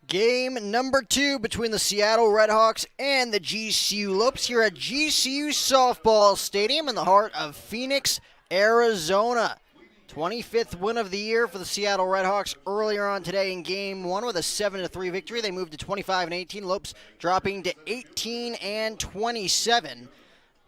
Game number 2 between the Seattle Redhawks and the GCU Lopes here at GCU Softball Stadium in the heart of Phoenix, Arizona. 25th win of the year for the Seattle Redhawks earlier on today in Game 1 with a 7-3 victory. They moved to 25-18. Lopes dropping to 18-27. Of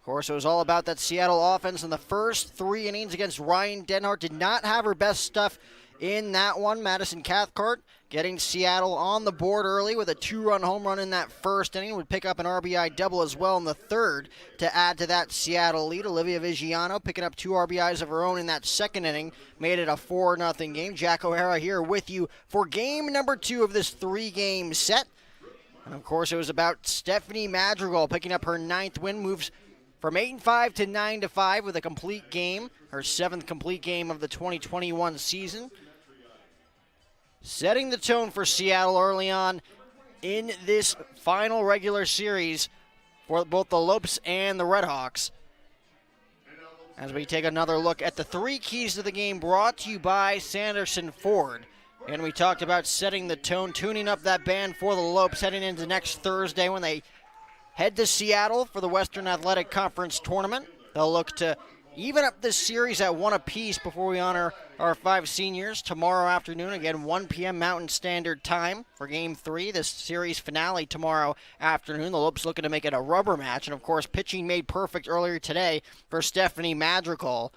course, it was all about that Seattle offense in the first 3 innings against Ryan Denhart. Did not have her best stuff in that one. Madison Cathcart getting Seattle on the board early with a 2-run home run in that first inning. Would pick up an RBI double as well in the third to add to that Seattle lead. Olivia Vigiano picking up 2 RBIs of her own in that second inning. Made it a 4-0 game. Jack O'Hara here with you for game number 2 of this 3-game set. And of course, it was about Stephanie Madrigal picking up her 9th win. Moves from 8-5 to 9-5 with a complete game. Her 7th complete game of the 2021 season. Setting the tone for Seattle early on in this final regular series for both the Lopes and the Redhawks. As we take another look at the 3 keys to the game brought to you by Sanderson Ford. And we talked about setting the tone, tuning up that band for the Lopes heading into next Thursday when they head to Seattle for the Western Athletic Conference Tournament. They'll look to even up this series at 1 apiece before we honor our 5 seniors tomorrow afternoon. Again, 1 p.m. Mountain Standard Time for Game 3. This series finale tomorrow afternoon. The Lopes looking to make it a rubber match. And, of course, pitching made perfect earlier today for Stephanie Madrigal.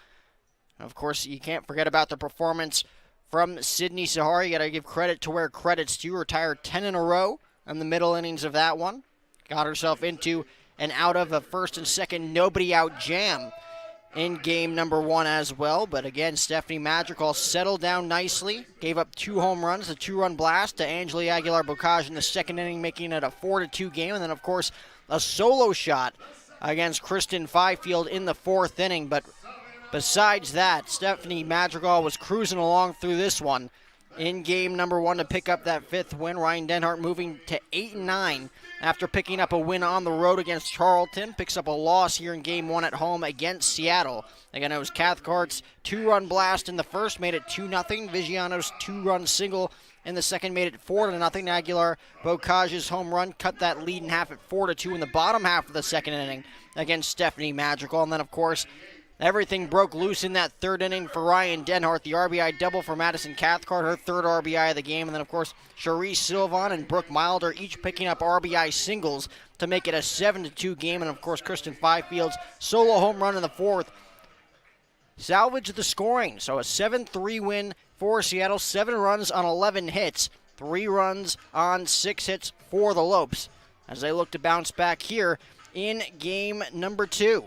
And, of course, you can't forget about the performance from Sydney Sahara. You got to give credit to where credit's due. Retired 10 in a row in the middle innings of that one. Got herself into and out of a first and second nobody out jam in game number 1 as well. But again, Stephanie Madrigal settled down nicely. Gave up 2 home runs, a 2-run blast to Angeli Aguilar-Bocage in the second inning, making it a 4-2 game. And then, of course, a solo shot against Kristen Fifield in the 4th inning. But besides that, Stephanie Madrigal was cruising along through this one in game number 1 to pick up that 5th win. Ryan Denhart moving to 8-9 after picking up a win on the road against Charlton. Picks up a loss here in game 1 at home against Seattle. Again, it was Cathcart's 2-run blast in the first, made it 2-0. Vigiano's 2-run single in the second made it 4-0. Aguilar Bocage's home run cut that lead in half at 4-2 in the bottom half of the second inning against Stephanie Madrigal. And then, of course, everything broke loose in that third inning for Ryan Denhart. The RBI double for Madison Cathcart, her 3rd RBI of the game. And then, of course, Cherise Sylvan and Brooke Milder each picking up RBI singles to make it a 7-2 game. And, of course, Kristen Fifield's solo home run in the 4th salvaged the scoring. So a 7-3 win for Seattle. 7 runs on 11 hits. 3 runs on 6 hits for the Lopes as they look to bounce back here in game number 2.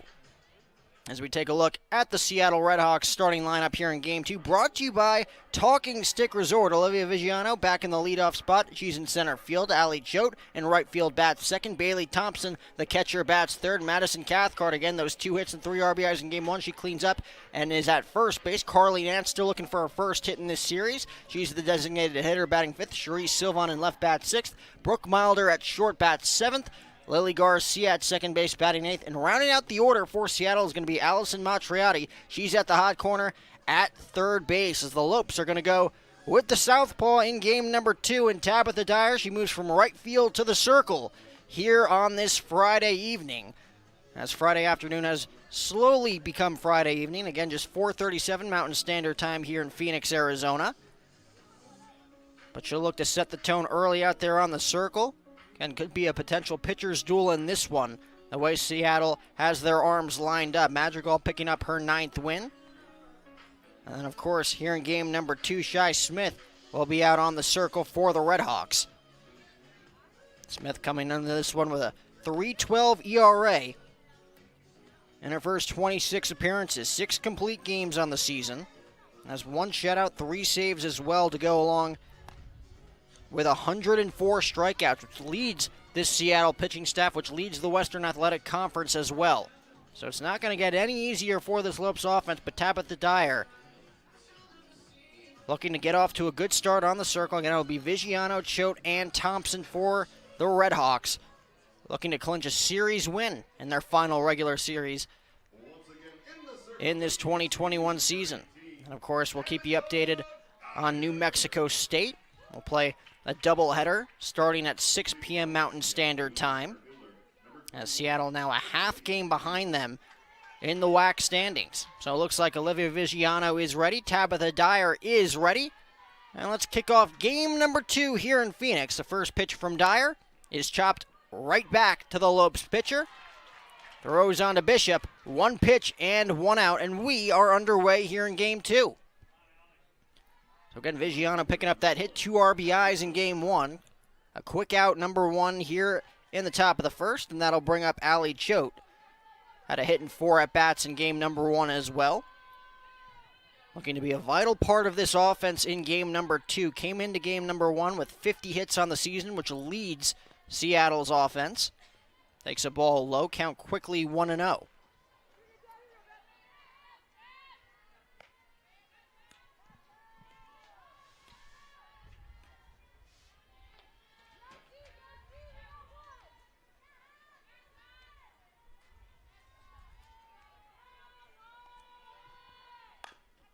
As we take a look at the Seattle Redhawks starting lineup here in Game 2, brought to you by Talking Stick Resort. Olivia Vigiano back in the leadoff spot. She's in center field. Allie Choate in right field bats second. Bailey Thompson, the catcher, bats third. Madison Cathcart, again, those 2 hits and 3 RBIs in Game 1. She cleans up and is at first base. Carly Nance still looking for her first hit in this series. She's the designated hitter, batting 5th. Cherise Sylvan in left bat 6th. Brooke Milder at short bat 7th. Lily Garcia at second base, batting 8th. And rounding out the order for Seattle is going to be Allison Matriotti. She's at the hot corner at third base as the Lopes are going to go with the southpaw in game number 2. And Tabitha Dyer, she moves from right field to the circle here on this Friday evening. As Friday afternoon has slowly become Friday evening. Again, just 4:37 Mountain Standard Time here in Phoenix, Arizona. But she'll look to set the tone early out there on the circle. And could be a potential pitcher's duel in this one, the way Seattle has their arms lined up. Madrigal picking up her 9th win. And then, of course, here in game number 2, Shai Smith will be out on the circle for the Redhawks. Smith coming into this one with a 3.12 ERA in her first 26 appearances. 6 complete games on the season. Has 1 shutout, 3 saves as well to go along with 104 strikeouts, which leads this Seattle pitching staff, which leads the Western Athletic Conference as well. So it's not going to get any easier for this Lopes offense, but Tabitha Dyer looking to get off to a good start on the circle. Again, it'll be Vigiano, Choate, and Thompson for the Redhawks, looking to clinch a series win in their final regular series in this 2021 season. And, of course, we'll keep you updated on New Mexico State. will play a doubleheader starting at 6 p.m. Mountain Standard Time, as Seattle now a half game behind them in the WAC standings. So it looks like Olivia Vigiano is ready. Tabitha Dyer is ready. And let's kick off game number 2 here in Phoenix. The first pitch from Dyer is chopped right back to the Lopes pitcher. Throws on to Bishop. 1 pitch and 1 out, and we are underway here in game 2. So again, Vigiano picking up that hit, 2 RBIs in game 1. A quick out, number 1 here in the top of the first, and that'll bring up Allie Choate. Had a hit and 4 at-bats in game number 1 as well. Looking to be a vital part of this offense in game number 2. Came into game number 1 with 50 hits on the season, which leads Seattle's offense. Takes a ball low, count quickly 1-0.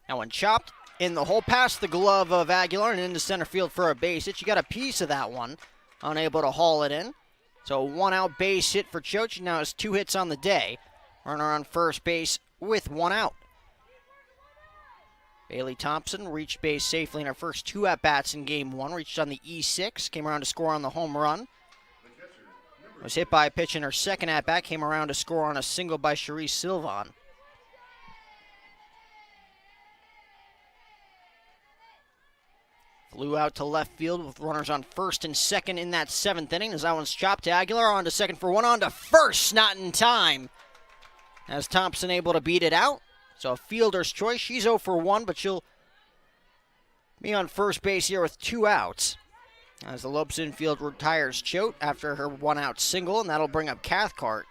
Now when chopped in the hole past the glove of Aguilar and into center field for a base hit. She got a piece of that one, unable to haul it in. So a 1-out base hit for Choate. She now has 2 hits on the day. Runner on first base with 1 out. Bailey Thompson reached base safely in her first 2 at-bats in game 1. Reached on the E6, came around to score on the home run. Was hit by a pitch in her second at-bat, came around to score on a single by Cherise Sylvan. Flew out to left field with runners on first and second in that 7th inning as that one's chopped to Aguilar, on to second for 1, on to first, not in time. As Thompson able to beat it out. So a fielder's choice. She's 0 for 1, but she'll be on first base here with 2 outs. As the Lopes infield retires Choate after her 1-out single, and that'll bring up Cathcart.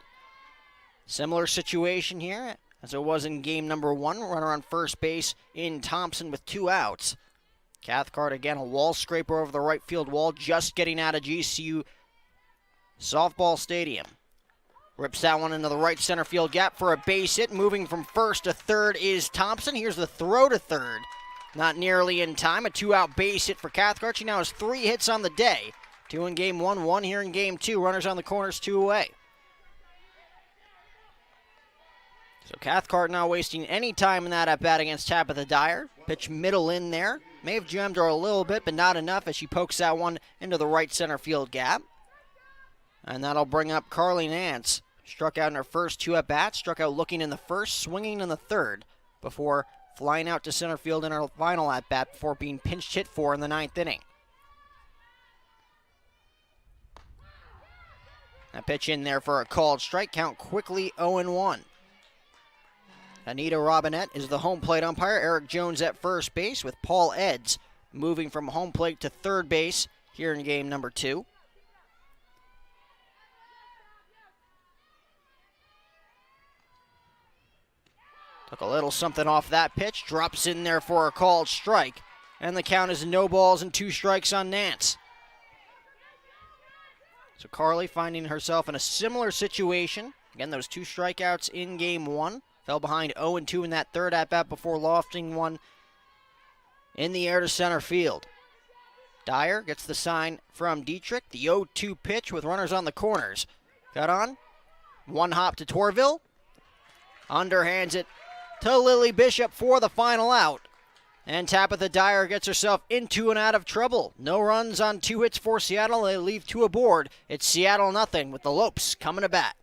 Similar situation here as it was in game number 1. Runner on first base in Thompson with 2 outs. Cathcart again, a wall scraper over the right field wall, just getting out of GCU softball stadium. Rips that one into the right center field gap for a base hit. Moving from first to third is Thompson. Here's the throw to third. Not nearly in time. A 2-out base hit for Cathcart. She now has 3 hits on the day. 2 in game 1, 1 here in game 2. Runners on the corners, 2 away. So Cathcart not wasting any time in that at-bat against Tabitha Dyer. Pitch middle in there. May have jammed her a little bit, but not enough as she pokes that one into the right center field gap. And that'll bring up Carly Nance. Struck out in her first 2 at-bats. Struck out looking in the first, swinging in the third, before flying out to center field in her final at-bat before being pinch hit for in the 9th inning. That pitch in there for a called strike. Count quickly 0-1. Anita Robinette is the home plate umpire. Eric Jones at first base, with Paul Eds moving from home plate to third base here in game number 2. Took a little something off that pitch. Drops in there for a called strike. And the count is no balls and 2 strikes on Nance. So Carly finding herself in a similar situation. Again, those 2 strikeouts in game 1. Fell behind 0-2 in that third at-bat before lofting one in the air to center field. Dyer gets the sign from Dietrich. The 0-2 pitch with runners on the corners. Got on. 1 hop to Torville. Underhands it to Lily Bishop for the final out. And Tabitha Dyer gets herself into and out of trouble. No runs on 2 hits for Seattle. They leave 2 aboard. It's Seattle nothing with the Lopes coming to bat.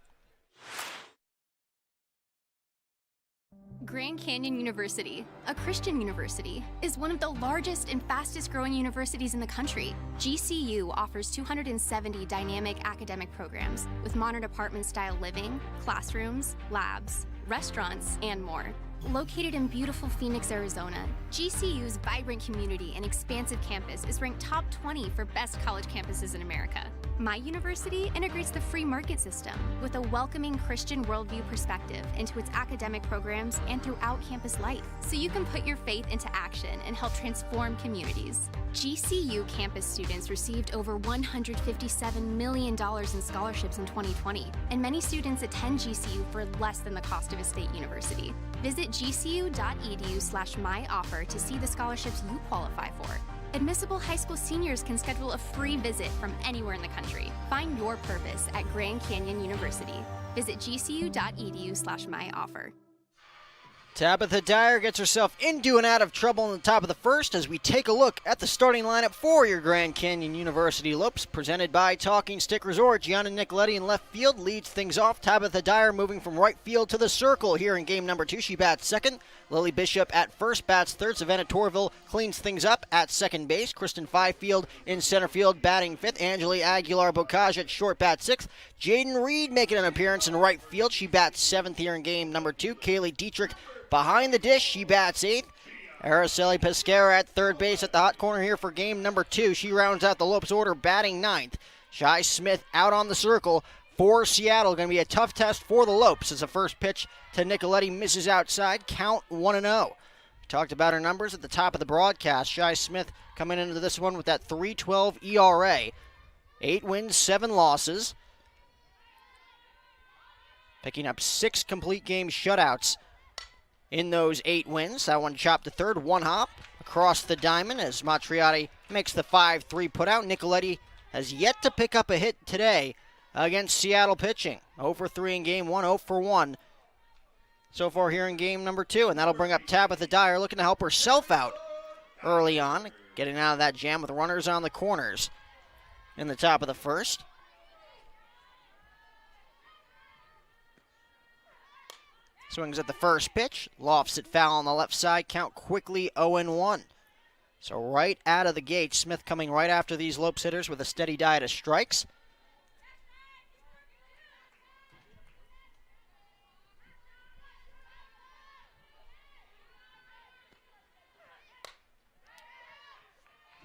Grand Canyon University, a Christian university, is one of the largest and fastest growing universities in the country. GCU offers 270 dynamic academic programs with modern apartment-style living, classrooms, labs, restaurants, and more. Located in beautiful Phoenix, Arizona, GCU's vibrant community and expansive campus is ranked top 20 for best college campuses in America. My university integrates the free market system with a welcoming Christian worldview perspective into its academic programs and throughout campus life, so you can put your faith into action and help transform communities. GCU campus students received over $157 million in scholarships in 2020, and many students attend GCU for less than the cost of a state university. Visit gcu.edu/myoffer to see the scholarships you qualify for. Admissible high school seniors can schedule a free visit from anywhere in the country. Find your purpose at Grand Canyon University. Visit gcu.edu/myoffer. Tabitha Dyer gets herself into and out of trouble in the top of the first as we take a look at the starting lineup for your Grand Canyon University Lopes, presented by Talking Stick Resort. Gianna Nicoletti in left field leads things off. Tabitha Dyer moving from right field to the circle here in game number 2. She bats second. Lily Bishop at first, bats third. Savannah Torville cleans things up at second base. Kristen Fifield in center field, batting fifth. Angeli Aguilar-Bocage at short, bats sixth. Jaden Reed making an appearance in right field. She bats seventh here in game number 2. Kaylee Dietrich behind the dish, she bats eighth. Araceli Pescara at third base at the hot corner here for game number 2. She rounds out the Lopes order, batting ninth. Shy Smith out on the circle for Seattle. Going to be a tough test for the Lopes as the first pitch to Nicoletti misses outside. Count 1-0. Talked about her numbers at the top of the broadcast. Shy Smith coming into this one with that 3.12 ERA. 8 wins, 7 losses. Picking up 6 complete game shutouts in those 8 wins. That one chopped to third, one hop across the diamond as Matriotti makes the 5-3 putout. Nicoletti has yet to pick up a hit today against Seattle pitching. 0 for 3 in game 1, 0 for 1 so far here in game number 2. And that'll bring up Tabitha Dyer looking to help herself out early on, getting out of that jam with runners on the corners in the top of the first. Swings at the first pitch, lofts it foul on the left side, count quickly 0-1. So right out of the gate, Smith coming right after these Lopes hitters with a steady diet of strikes.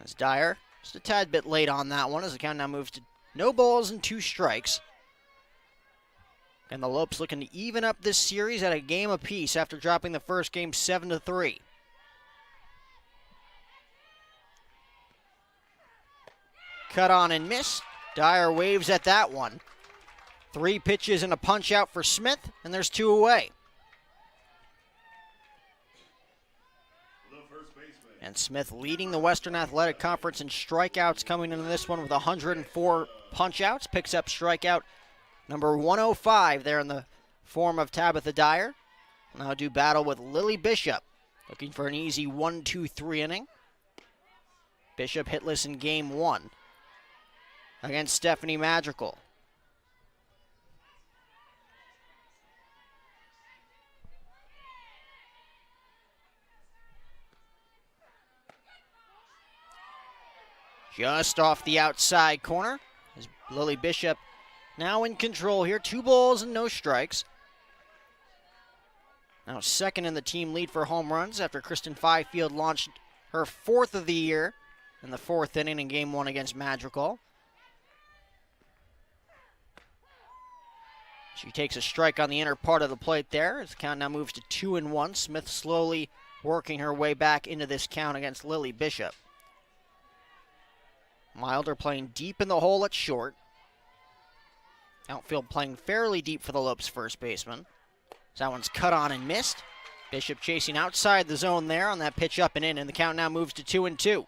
As Dyer, just a tad bit late on that one as the count now moves to no balls and 2 strikes. And the Lopes looking to even up this series at a game apiece after dropping the first game 7-3. Cut on and missed. Dyer waves at that one. 3 pitches and a punch out for Smith, and there's 2 away. And Smith leading the Western Athletic Conference in strikeouts coming into this one with 104 punch outs. Picks up strikeout number 105 there in the form of Tabitha Dyer. Now do battle with Lily Bishop, looking for an easy 1-2-3 inning. Bishop hitless in game 1 against Stephanie Madrigal. Just off the outside corner is Lily Bishop now in control here. 2 balls and no strikes. Now second in the team lead for home runs after Kristen Fifield launched her 4th of the year in the 4th inning in game 1 against Madrigal. She takes a strike on the inner part of the plate there as the count now moves to 2-1. Smith slowly working her way back into this count against Lily Bishop. Milder playing deep in the hole at short. Outfield playing fairly deep for the Lopes first baseman. So that one's cut on and missed. Bishop chasing outside the zone there on that pitch up and in, and the count now moves to 2-2.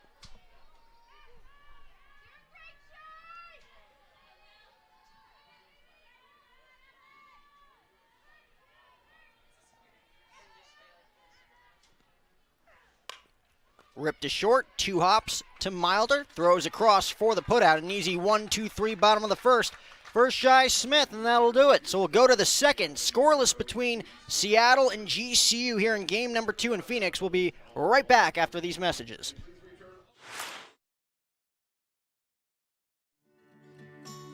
Ripped to short, 2 hops to Milder, throws across for the putout, an easy 1-2-3 bottom of the first for Shy Smith, and that'll do it. So we'll go to the second, scoreless between Seattle and GCU here in game number 2 in Phoenix. We'll be right back after these messages.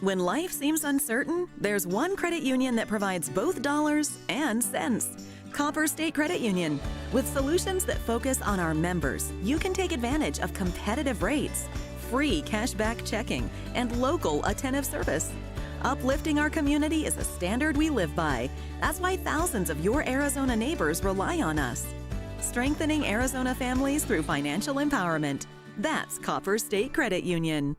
When life seems uncertain, there's one credit union that provides both dollars and cents. Copper State Credit Union. With solutions that focus on our members, you can take advantage of competitive rates, free cashback checking, and local attentive service. Uplifting our community is a standard we live by. That's why thousands of your Arizona neighbors rely on us. Strengthening Arizona families through financial empowerment. That's Copper State Credit Union.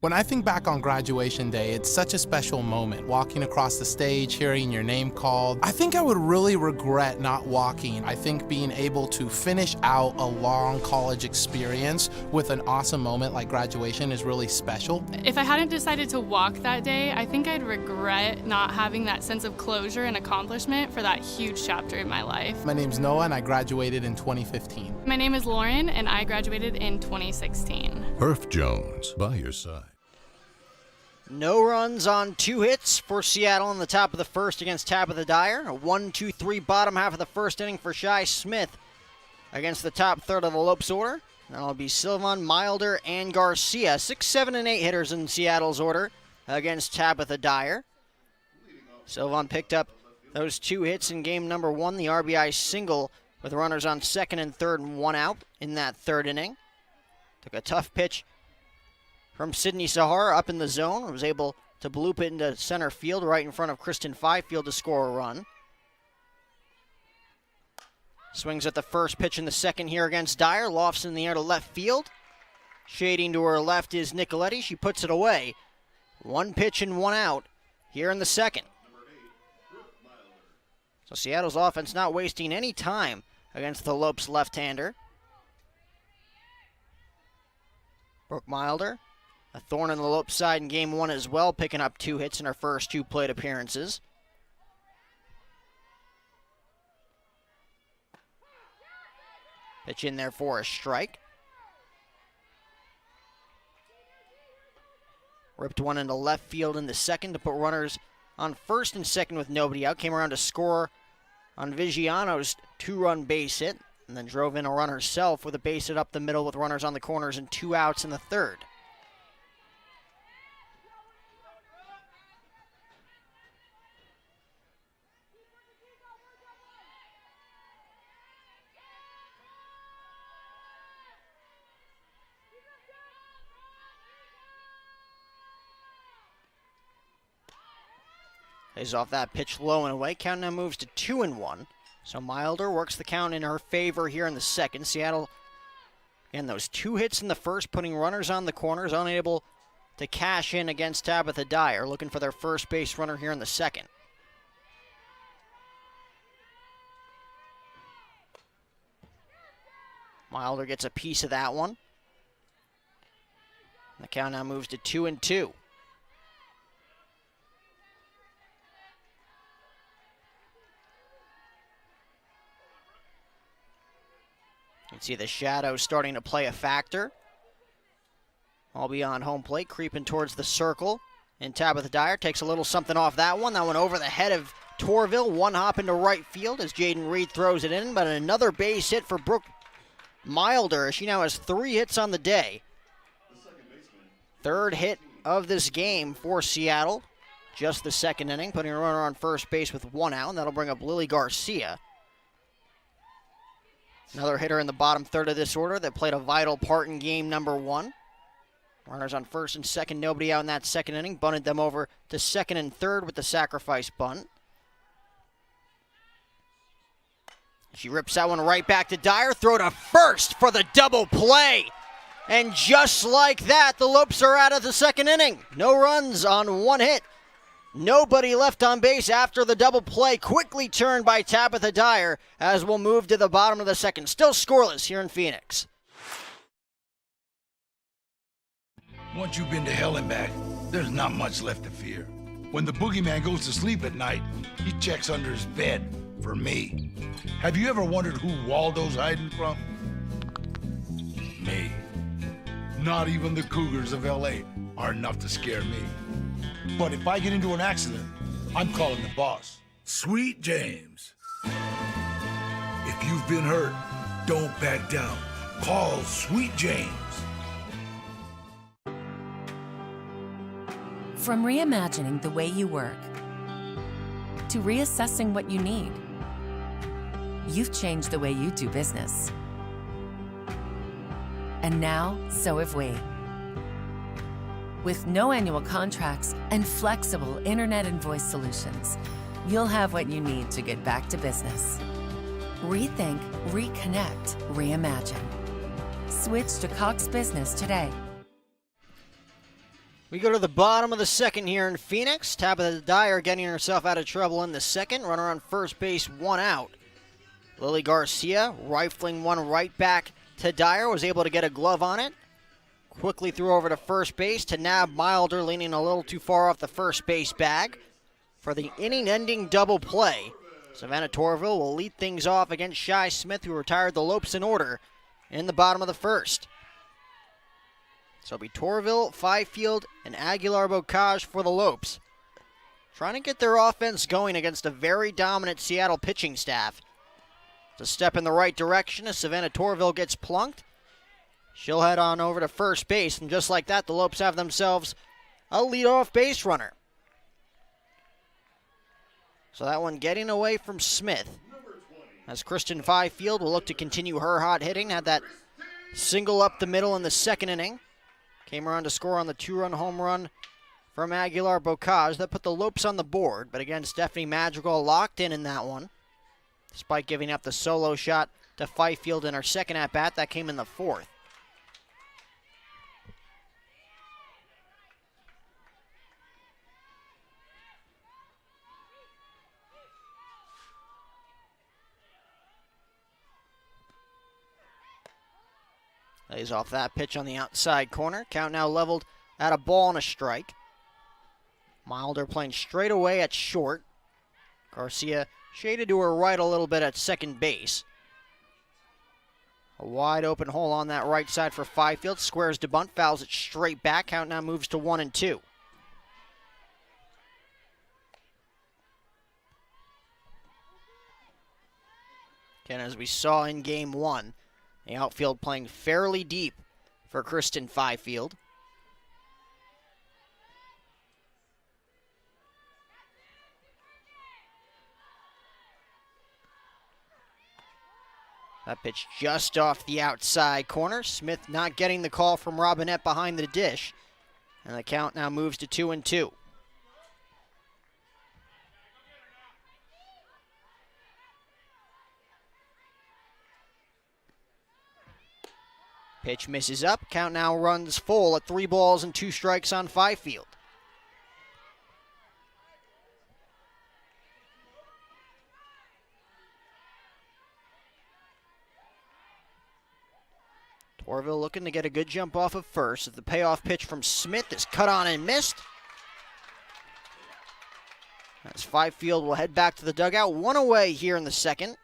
When I think back on graduation day, it's such a special moment, walking across the stage, hearing your name called. I think I would really regret not walking. I think being able to finish out a long college experience with an awesome moment like graduation is really special. If I hadn't decided to walk that day, I think I'd regret not having that sense of closure and accomplishment for that huge chapter in my life. My name's Noah and I graduated in 2015. My name is Lauren and I graduated in 2016. Herff Jones, by your side. No runs on 2 hits for Seattle in the top of the first against Tabitha Dyer. A 1-2-3 bottom half of the first inning for Shy Smith against the top third of the Lopes order. That'll be Sylvan, Milder, and Garcia. 6, 7, and 8 hitters in Seattle's order against Tabitha Dyer. Sylvan picked up those 2 hits in game number 1, the RBI single with runners on second and third and 1 out in that third inning. Took a tough pitch from Sydney Sahara up in the zone. Was able to bloop it into center field right in front of Kristen Fifield to score a run. Swings at the first pitch in the second here against Dyer. Lofts in the air to left field. Shading to her left is Nicoletti. She puts it away. 1 pitch and 1 out here in the second. So Seattle's offense not wasting any time against the Lopes left-hander. Brooke Milder, a thorn in the Lopes side in game 1 as well, picking up 2 hits in her first 2 plate appearances. Pitch in there for a strike. Ripped one into left field in the second to put runners on first and second with nobody out. Came around to score on Vigiano's 2-run base hit, and then drove in a run herself with a base hit up the middle with runners on the corners and 2 outs in the third. Lays off that pitch low and away. Count now moves to 2-1. So Milder works the count in her favor here in the second. Seattle, again, those 2 hits in the first, putting runners on the corners, unable to cash in against Tabitha Dyer, looking for their first base runner here in the second. Milder gets a piece of that one. The count now moves to 2-2. You can see the shadow starting to play a factor. All beyond home plate, creeping towards the circle. And Tabitha Dyer takes a little something off that one. That one over the head of Torville. 1 hop into right field as Jaden Reed throws it in. But another base hit for Brooke Milder. She now has 3 hits on the day. 3rd hit of this game for Seattle. Just the second inning, putting a runner on first base with 1 out. And that'll bring up Lily Garcia. Another hitter in the bottom third of this order that played a vital part in game number 1. Runners on first and second, nobody out in that second inning. Bunted them over to second and third with the sacrifice bunt. She rips that one right back to Dyer. Throw to first for the double play. And just like that, the Lopes are out of the second inning. No runs on 1 hit. Nobody left on base after the double play, quickly turned by Tabitha Dyer as we'll move to the bottom of the second. Still scoreless here in Phoenix. Once you've been to hell and back, there's not much left to fear. When the boogeyman goes to sleep at night, he checks under his bed for me. Have you ever wondered who Waldo's hiding from? Me. Not even the Cougars of LA are enough to scare me. But if I get into an accident, I'm calling the boss. Sweet James. If you've been hurt, don't back down. Call Sweet James. From reimagining the way you work to reassessing what you need, you've changed the way you do business. And now, so have we. With no annual contracts and flexible internet and voice solutions, you'll have what you need to get back to business. Rethink, reconnect, reimagine. Switch to Cox Business today. We go to the bottom of the second here in Phoenix. Tabitha Dyer getting herself out of trouble in the second. Runner on first base, one out. Lily Garcia rifling one right back to Dyer. Was able to get a glove on it. Quickly threw over to first base to Nab Milder, leaning a little too far off the first base bag for the inning-ending double play. Savannah Torville will lead things off against Shy Smith, who retired the Lopes in order in the bottom of the first. So it'll be Torville, Fifield, and Aguilar-Bocage for the Lopes. Trying to get their offense going against a very dominant Seattle pitching staff. It's a step in the right direction as Savannah Torville gets plunked. She'll head on over to first base, and just like that, the Lopes have themselves a leadoff base runner. So that one getting away from Smith. As Kristen Fifield will look to continue her hot hitting. Had that single up the middle in the second inning. Came around to score on the two-run home run from Aguilar-Bocage. That put the Lopes on the board. But again, Stephanie Madrigal locked in that one. Despite giving up the solo shot to Fifield in her second at-bat. That came in the fourth. Lays off that pitch on the outside corner. Count now leveled at a ball and a strike. Milder playing straight away at short. Garcia shaded to her right a little bit at second base. A wide open hole on that right side for Fifield. Squares to bunt, fouls it straight back. Count now moves to 1-2. Again, as we saw in game one, the outfield playing fairly deep for Kristen Fifield. That pitch just off the outside corner. Smith not getting the call from Robinette behind the dish. And the count now moves to 2-2. Pitch misses up. Count now runs full at 3 balls and 2 strikes on Fifield. Torville looking to get a good jump off of first. The payoff pitch from Smith is cut on and missed. As Fifield will head back to the dugout. One away here in the second.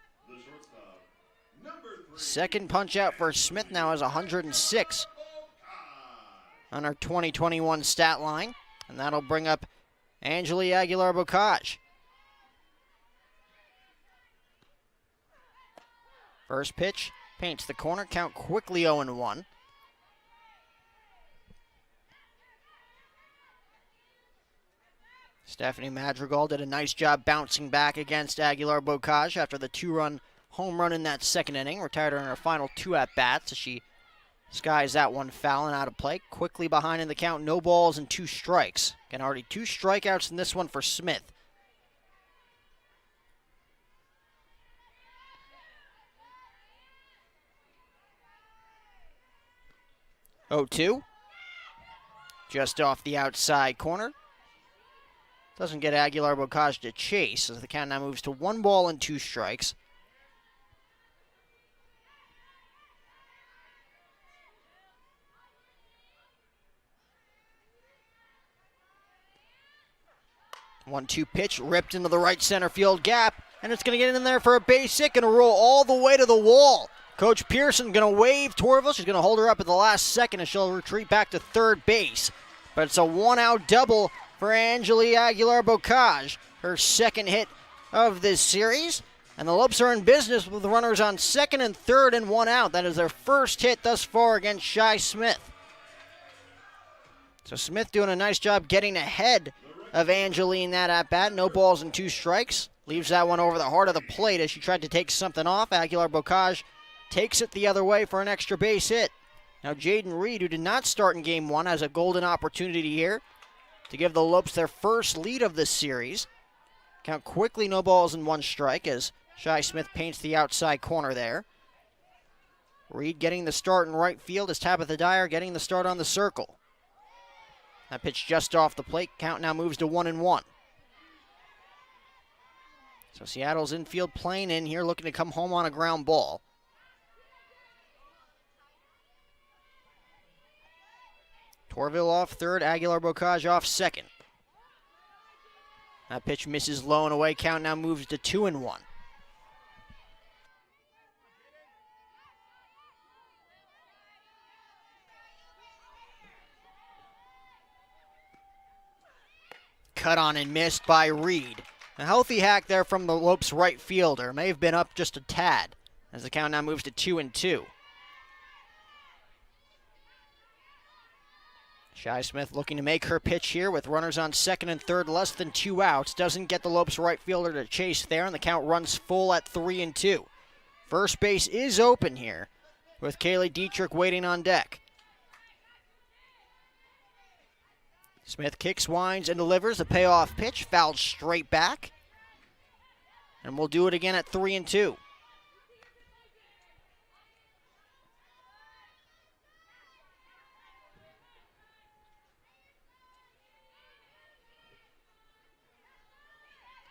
Second punch out for Smith now has 106 on our 2021 stat line. And that'll bring up Angeli Aguilar-Bocage. First pitch paints the corner. Count quickly 0-1. Stephanie Madrigal did a nice job bouncing back against Aguilar-Bocage after the 2-run home run in that second inning. Retired her in her final 2 at-bats as she skies that one foul and out of play. Quickly behind in the count, no balls and 2 strikes. Again, already 2 strikeouts in this one for Smith. Oh, 2. Just off the outside corner. Doesn't get Aguilar-Bocage to chase as the count now moves to 1 ball and 2 strikes. One-two pitch ripped into the right center field gap, and it's going to get in there for a base hit, going to roll all the way to the wall. Coach Pearson going to wave Torville. She's going to hold her up at the last second, and she'll retreat back to third base. But it's a 1-out double for Angeli Aguilar-Bocage, her second hit of this series. And the Lopes are in business with the runners on second and third and 1 out. That is their first hit thus far against Shy Smith. So Smith doing a nice job getting ahead of Angeli in that at-bat. No balls and 2 strikes. Leaves that one over the heart of the plate as she tried to take something off. Aguilar-Bocage takes it the other way for an extra base hit. Now Jaden Reed, who did not start in game 1, has a golden opportunity here to give the Lopes their first lead of this series. Count quickly, no balls and 1 strike as Shy Smith paints the outside corner there. Reed getting the start in right field as Tabitha Dyer getting the start on the circle. That pitch just off the plate. Count now moves to 1-1. So Seattle's infield playing in here, looking to come home on a ground ball. Torville off third, Aguilar-Bocage off second. That pitch misses low and away. Count now moves to 2-1. Cut on and missed by Reed. A healthy hack there from the Lopes right fielder. May have been up just a tad as the count now moves to 2-2. Shy Smith looking to make her pitch here with runners on second and third, less than 2 outs. Doesn't get the Lopes right fielder to chase there, and the count runs full at 3-2. First base is open here with Kaylee Dietrich waiting on deck. Smith kicks, winds, and delivers a payoff pitch, fouled straight back. And we'll do it again at 3-2.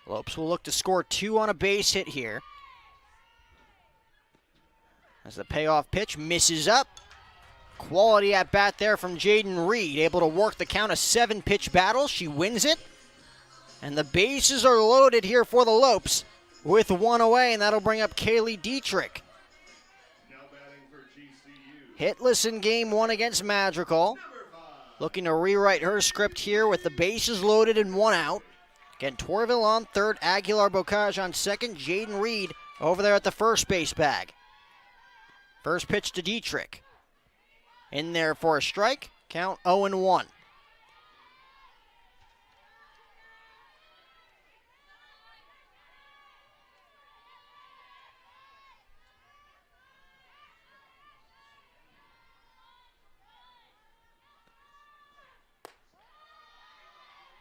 Lopes will look to score 2 on a base hit here. As the payoff pitch misses up. Quality at bat there from Jaden Reed, able to work the count, a 7-pitch battle. She wins it. And the bases are loaded here for the Lopes with 1 away, and that'll bring up Kaylee Dietrich. Hitless in game 1 against Madrigal. Looking to rewrite her script here with the bases loaded and 1 out. Again, Torville on third, Aguilar-Bocage on second, Jaden Reed over there at the first base bag. First pitch to Dietrich. In there for a strike, count 0-1.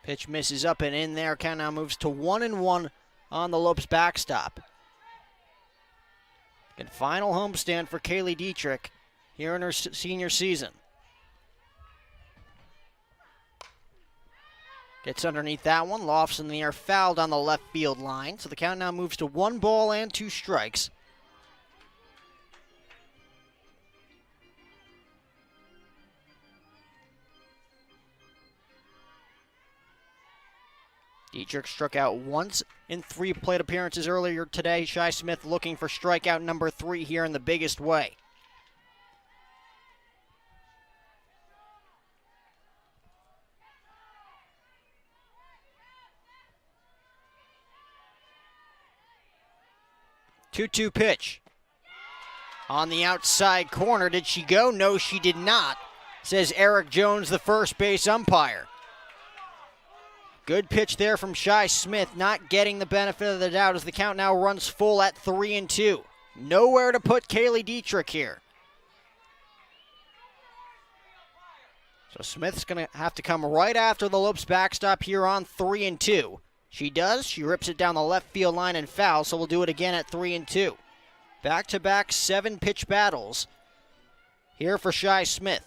Pitch misses up and in there, count now moves to 1-1 on the Lopes backstop. And final homestand for Kaylee Dietrich here in her senior season. Gets underneath that one, lofts in the air, fouled on the left field line. So the count now moves to 1 ball and 2 strikes. Dietrich struck out once in 3 plate appearances earlier today. Shy Smith looking for strikeout number 3 here in the biggest way. Two-two pitch. On the outside corner, did she go? No, she did not, says Eric Jones, the first base umpire. Good pitch there from Shy Smith, not getting the benefit of the doubt as the count now runs full at 3-2. Nowhere to put Kaylee Dietrich here. So Smith's going to have to come right after the Lopes backstop here on 3-2. She does. She rips it down the left field line and fouls, so we'll do it again at 3-2. Back-to-back 7-pitch battles here for Shy Smith.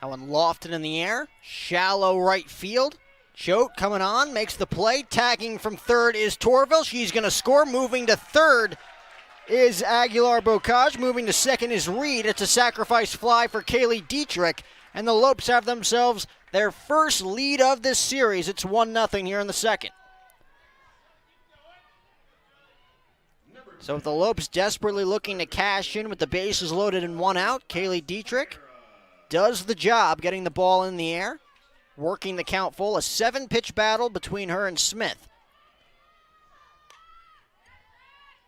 That one lofted in the air. Shallow right field. Choate coming on, makes the play. Tagging from third is Torville. She's going to score. Moving to third is Aguilar-Bocage. Moving to second is Reed. It's a sacrifice fly for Kaylee Dietrich. And the Lopes have themselves their first lead of this series. It's 1-0 here in the second. So with the Lopes desperately looking to cash in with the bases loaded and 1 out, Kaylee Dietrich does the job getting the ball in the air. Working the count full, a 7-pitch battle between her and Smith.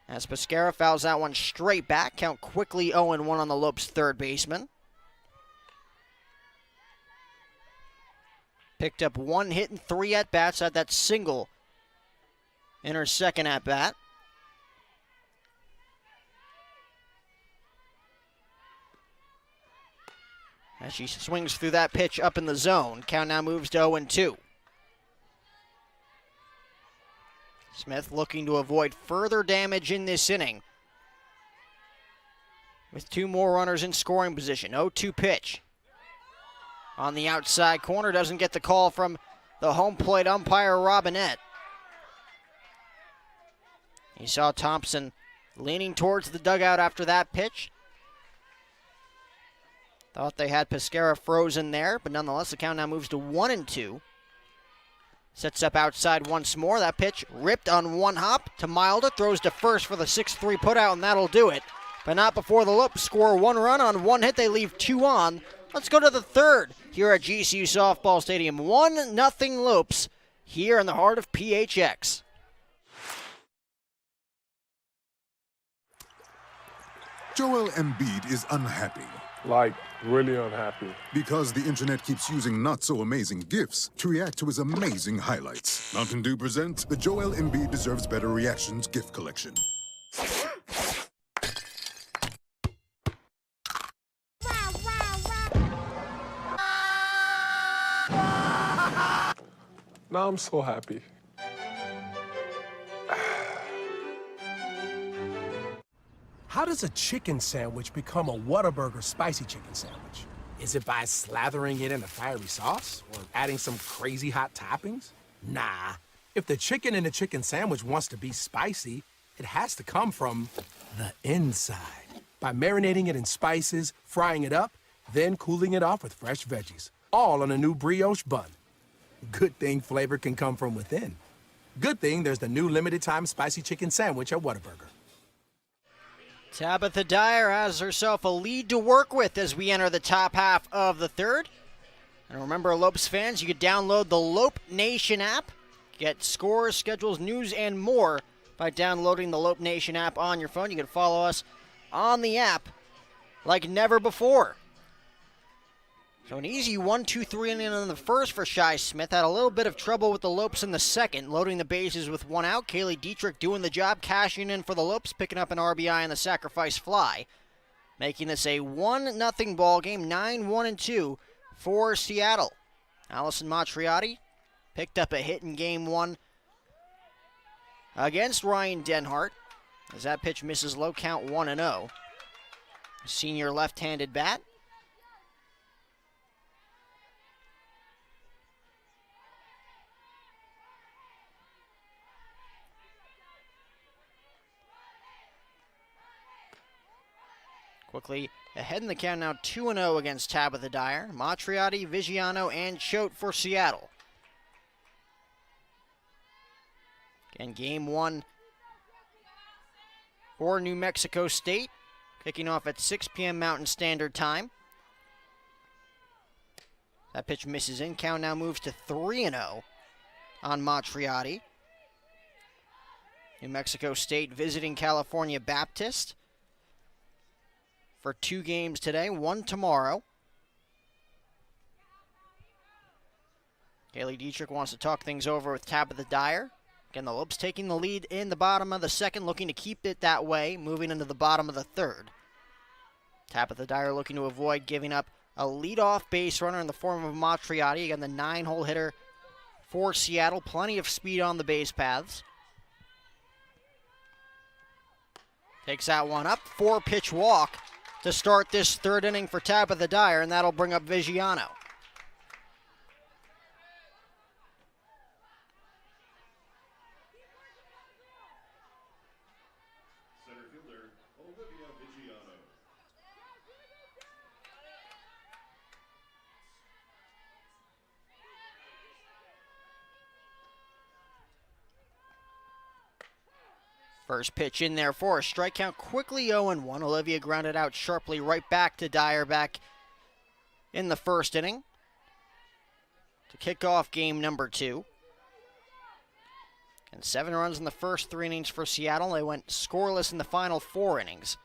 As Pescara fouls that one straight back, count quickly 0-1 on the Lopes third baseman. Picked up 1 hit and 3 at-bats, had that single in her second at-bat. as she swings through that pitch up in the zone. Count now moves to 0-2. Smith looking to avoid further damage in this inning, with 2 more runners in scoring position. 0-2 pitch. On the outside corner, doesn't get the call from the home plate umpire, Robinette. You saw Thompson leaning towards the dugout after that pitch. Thought they had Pescara frozen there, but nonetheless, the count now moves to 1-2. Sets up outside once more. That pitch ripped on one hop to Milder. Throws to first for the 6-3 putout, and that'll do it. But not before the Lopes score 1 run on 1 hit. They leave 2 on. Let's go to the third here at GCU Softball Stadium. 1-0 Lopes here in the heart of PHX. Joel Embiid is unhappy. Like, really unhappy. Because the internet keeps using not-so-amazing GIFs to react to his amazing highlights. Mountain Dew presents the Joel Embiid Deserves Better Reactions GIF Collection. Now I'm so happy. How does a chicken sandwich become a Whataburger spicy chicken sandwich? Is it by slathering it in a fiery sauce or adding some crazy hot toppings? Nah. If the chicken in a chicken sandwich wants to be spicy, it has to come from the inside. By marinating it in spices, frying it up, then cooling it off with fresh veggies, all on a new brioche bun. Good thing flavor can come from within. Good thing there's the new limited-time spicy chicken sandwich at Whataburger. Tabitha Dyer has herself a lead to work with as we enter the top half of the third. And remember, Lopes fans, you can download the Lope Nation app. Get scores, schedules, news, and more by downloading the Lope Nation app on your phone. You can follow us on the app like never before. So an easy 1-2-3 inning in the first for Shy Smith. Had a little bit of trouble with the Lopes in the second, loading the bases with 1 out. Kaylee Dietrich doing the job, cashing in for the Lopes, picking up an RBI in the sacrifice fly, making this a 1-0 ball game, 9-1-2 for Seattle. Allison Matriotti picked up a hit in game 1 against Ryan Denhart, as that pitch misses low, count 1-0. Senior left-handed bat. Quickly ahead in the count now, 2-0 against Tabitha Dyer. Matriotti, Vigiano, and Choate for Seattle. Again, game 1 for New Mexico State, kicking off at 6 p.m. Mountain Standard Time. That pitch misses in. Count now moves to 3-0 on Matriotti. New Mexico State visiting California Baptist for 2 games today, 1 tomorrow. Kaylee Dietrich wants to talk things over with Tabitha Dyer. Again, the Lopes taking the lead in the bottom of the second, looking to keep it that way, moving into the bottom of the third. Tabitha Dyer looking to avoid giving up a leadoff base runner in the form of Matriotti. Again, the 9-hole hitter for Seattle. Plenty of speed on the base paths. Takes that one up. 4-pitch walk to start this third inning for Tabitha Dyer, and that'll bring up Vigiano. Center fielder, Olivia Vigiano. First pitch in there for a strike count, quickly 0-1. Olivia grounded out sharply right back to Dyer back in the first inning to kick off game number 2. And 7 runs in the first 3 innings for Seattle. They went scoreless in the final 4 innings.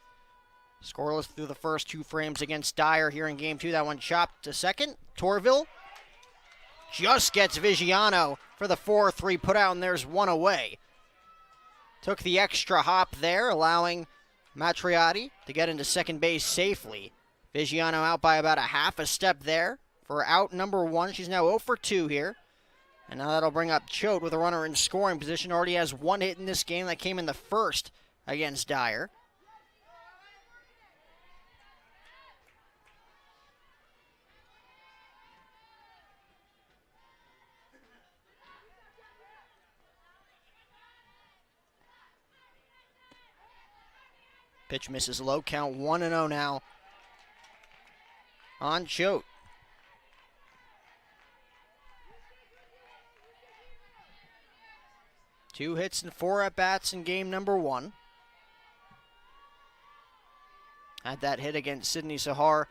Scoreless through the first 2 frames against Dyer here in game 2. That one chopped to second. Torville just gets Vigiano for the 4-3 putout, and there's 1 away. Took the extra hop there, allowing Matriotti to get into second base safely. Vigiano out by about a half a step there for out number 1. She's now 0 for 2 here. And now that'll bring up Choate with a runner in scoring position. Already has 1 hit in this game. That came in the first against Dyer. Pitch misses low, count 1-0 now on Choate. Two hits and 4 at-bats in game number 1. Had that hit against Sydney Sahar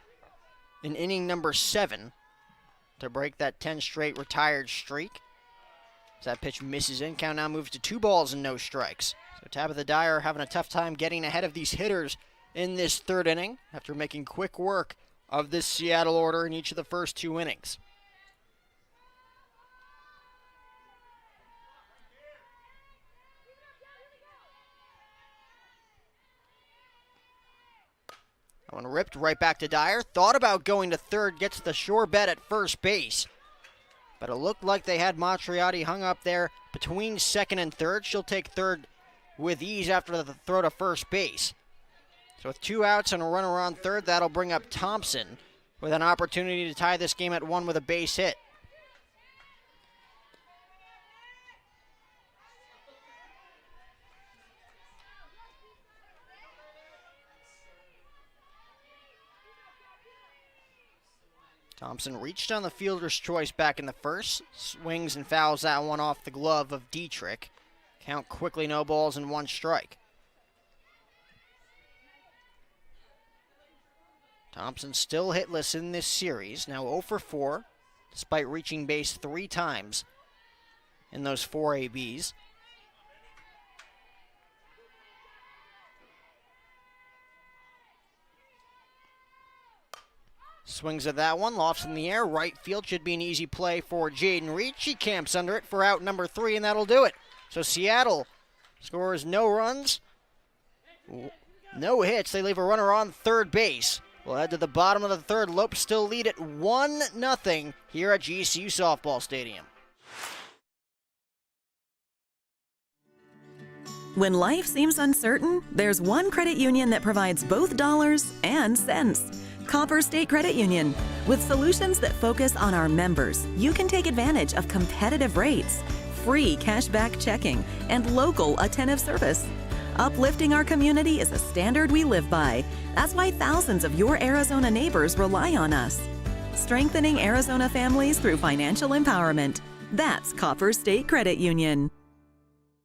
in inning number 7 to break that 10 straight retired streak. As that pitch misses in, count now moves to 2 balls and no strikes. So Tabitha Dyer having a tough time getting ahead of these hitters in this 3rd inning after making quick work of this Seattle order in each of the first 2 innings. That one ripped right back to Dyer. Thought about going to 3rd, gets the sure bet at first base. But it looked like they had Matriotti hung up there between 2nd and 3rd. She'll take 3rd with ease after the throw to first base. So with 2 outs and a runner on 3rd, that'll bring up Thompson with an opportunity to tie this game at 1 with a base hit. Thompson reached on the fielder's choice back in the first, swings and fouls that one off the glove of Dietrich. Count quickly, no balls and 1 strike. Thompson still hitless in this series, now 0 for 4, despite reaching base 3 times in those 4 ABs. Swings at that one, lofts in the air, right field, should be an easy play for Jaden Reed. She camps under it for out number 3, and that'll do it. So Seattle scores no runs, no hits. They leave a runner on 3rd base. We'll head to the bottom of the 3rd. Lopes still lead at 1-0 here at GCU Softball Stadium. When life seems uncertain, there's one credit union that provides both dollars and cents. Copper State Credit Union. With solutions that focus on our members, you can take advantage of competitive rates, free cashback checking, and local attentive service. Uplifting our community is a standard we live by. That's why thousands of your Arizona neighbors rely on us. Strengthening Arizona families through financial empowerment. That's Copper State Credit Union.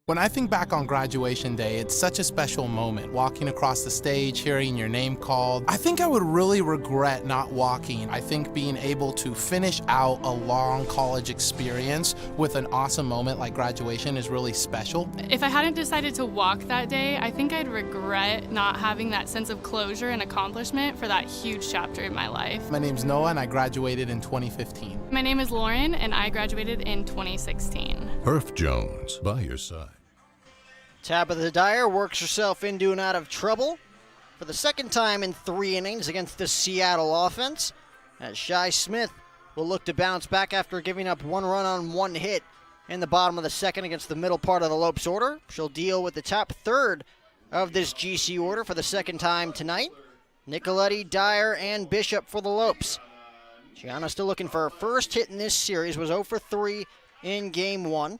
When I think back on graduation day, it's such a special moment, walking across the stage, hearing your name called. I think I would really regret not walking. I think being able to finish out a long college experience with an awesome moment like graduation is really special. If I hadn't decided to walk that day, I think I'd regret not having that sense of closure and accomplishment for that huge chapter in my life. My name's Noah and I graduated in 2015. My name is Lauren and I graduated in 2016. Herff Jones, by your side. Tabitha Dyer works herself into and out of trouble for the 2nd time in 3 innings against the Seattle offense, as Shy Smith will look to bounce back after giving up 1 run on 1 hit in the bottom of the 2nd against the middle part of the Lopes order. She'll deal with the top 3rd of this GC order for the 2nd time tonight. Nicoletti, Dyer, and Bishop for the Lopes. Gianna still looking for her first hit in this series, was 0 for 3 in game 1.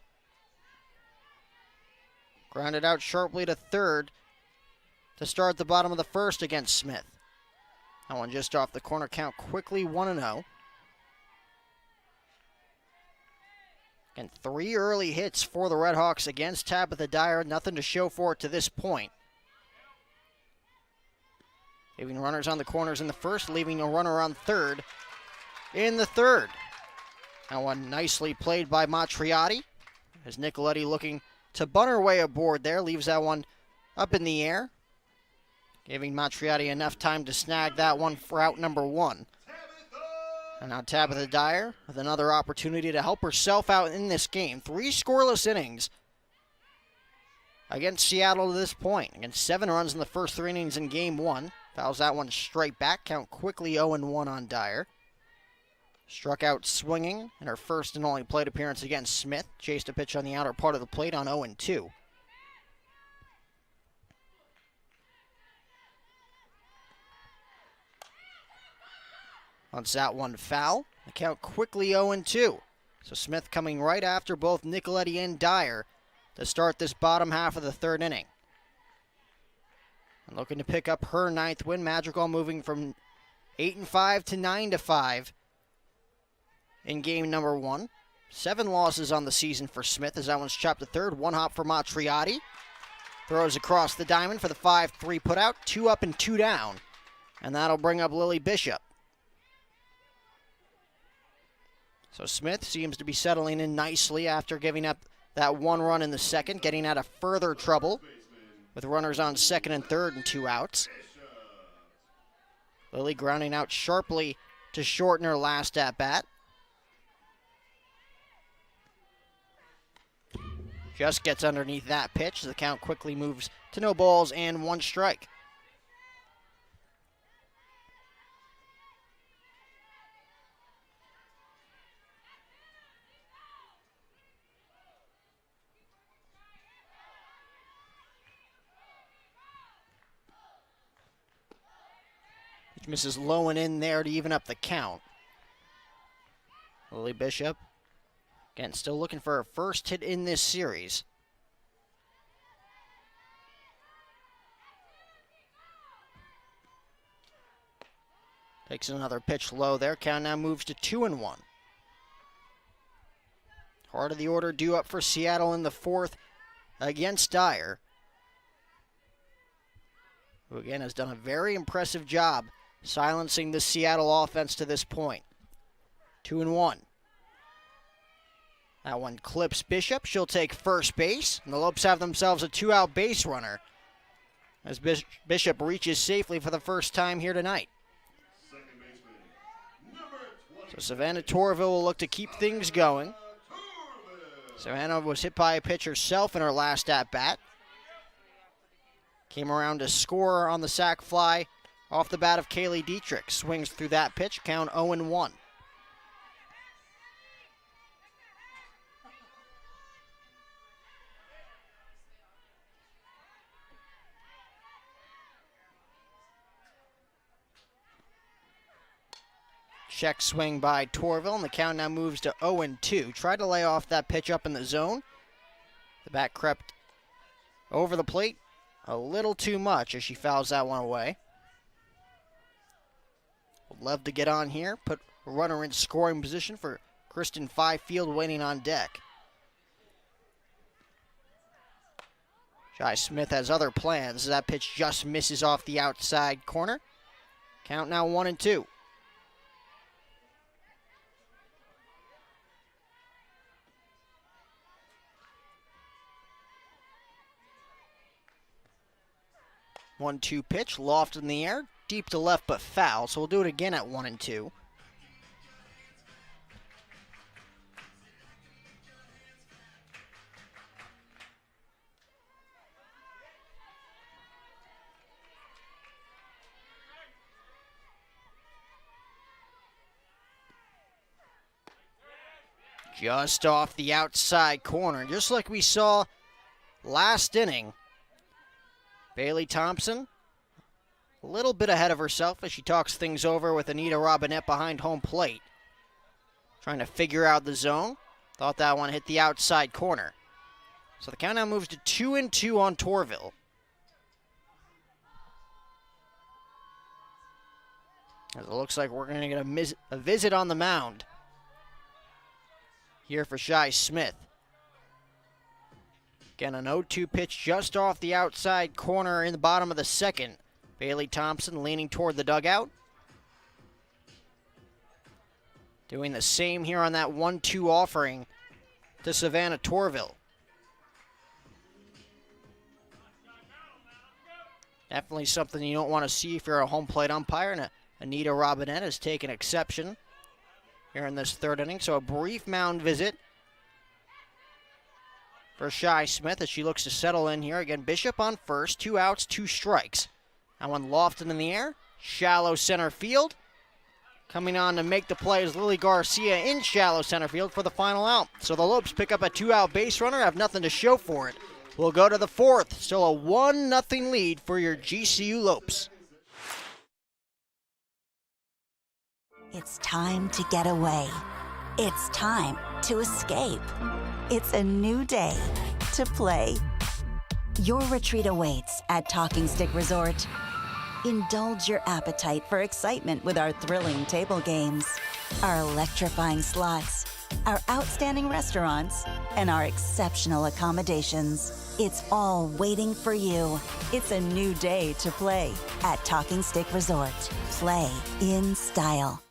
Grounded out sharply to 3rd to start the bottom of the 1st against Smith. That one just off the corner, count quickly 1-0. And 3 early hits for the Redhawks against Tabitha Dyer. Nothing to show for it to this point. Leaving runners on the corners in the 1st, leaving a runner on 3rd in the 3rd. That one nicely played by Matriotti, as Nicoletti looking to bunt her way aboard there, leaves that one up in the air, giving Matriotti enough time to snag that one for out number 1. And now Tabitha Dyer with another opportunity to help herself out in this game. 3 scoreless innings against Seattle to this point. Against 7 runs in the first 3 innings in game 1. Fouls that one straight back. Count quickly 0-1 on Dyer. Struck out swinging in her first and only plate appearance against Smith. Chased a pitch on the outer part of the plate on 0-2. Once that one foul, the count quickly 0-2. So Smith coming right after both Nicoletti and Dyer to start this bottom half of the third inning. And looking to pick up her 9th win. Madrigal moving from 8-5 to 9-5 in game number 1. 7 losses on the season for Smith as that one's chopped to third. 1 hop for Matriotti. Throws across the diamond for the 5-3 putout. 2 up and 2 down. And that'll bring up Lily Bishop. So Smith seems to be settling in nicely after giving up that 1 run in the second, getting out of further trouble with runners on second and third and 2 outs. Lily grounding out sharply to shorten her last at-bat. Just gets underneath that pitch. The count quickly moves to no balls and 1 strike. Misses low and in there to even up the count. Lily Bishop, again, still looking for her first hit in this series. Takes another pitch low there. Count now moves to 2-1. Heart of the order due up for Seattle in the 4th against Dyer, who again has done a very impressive job silencing the Seattle offense to this point. 2-1. That one clips Bishop. She'll take first base, and the Lopes have themselves a 2-out base runner as Bishop reaches safely for the first time here tonight. So Savannah Torville will look to keep things going. Savannah was hit by a pitch herself in her last at-bat. Came around to score on the sac fly off the bat of Kaylee Dietrich. Swings through that pitch, count 0-1. Check swing by Torville, and the count now moves to 0-2. Tried to lay off that pitch up in the zone. The bat crept over the plate a little too much as she fouls that one away. Would love to get on here, put a runner in scoring position for Kristen Fifield waiting on deck. Shy Smith has other plans. That pitch just misses off the outside corner. Count now 1-2. One-two pitch, loft in the air, deep to left but foul, so we'll do it again at 1-2. Just off the outside corner, just like we saw last inning. Bailey Thompson, a little bit ahead of herself as she talks things over with Anita Robinette behind home plate. Trying to figure out the zone. Thought that one hit the outside corner. So the count now moves to 2-2 on Torville. As it looks like we're going to get a visit on the mound here for Shy Smith. Again, an 0-2 pitch just off the outside corner in the bottom of the second. Bailey Thompson leaning toward the dugout. Doing the same here on that 1-2 offering to Savannah Torville. Definitely something you don't want to see if you're a home plate umpire, and Anita Robinette has taken exception here in this third inning. So a brief mound visit for Shy Smith as she looks to settle in here. Again, Bishop on first, 2 outs, 2 strikes That one lofted in the air. Shallow center field. Coming on to make the play is Lily Garcia in shallow center field for the final out. So the Lopes pick up a 2-out base runner, have nothing to show for it. We'll go to the fourth. Still a 1-0 lead for your GCU Lopes. It's time to get away. It's time to escape. It's a new day to play. Your retreat awaits at Talking Stick Resort. Indulge your appetite for excitement with our thrilling table games, our electrifying slots, our outstanding restaurants, and our exceptional accommodations. It's all waiting for you. It's a new day to play at Talking Stick Resort. Play in style.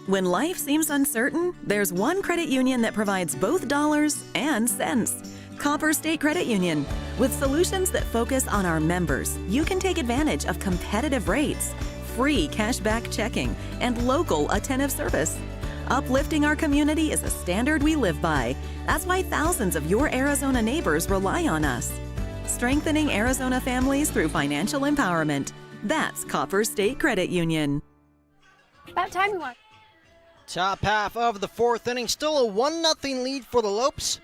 When life seems uncertain, there's one credit union that provides both dollars and cents. Copper State Credit Union. With solutions that focus on our members, you can take advantage of competitive rates, free cashback checking, and local attentive service. Uplifting our community is a standard we live by. That's why thousands of your Arizona neighbors rely on us. Strengthening Arizona families through financial empowerment. That's Copper State Credit Union. About time we won. Top half of the fourth inning, still a 1-0 lead for the Lopes.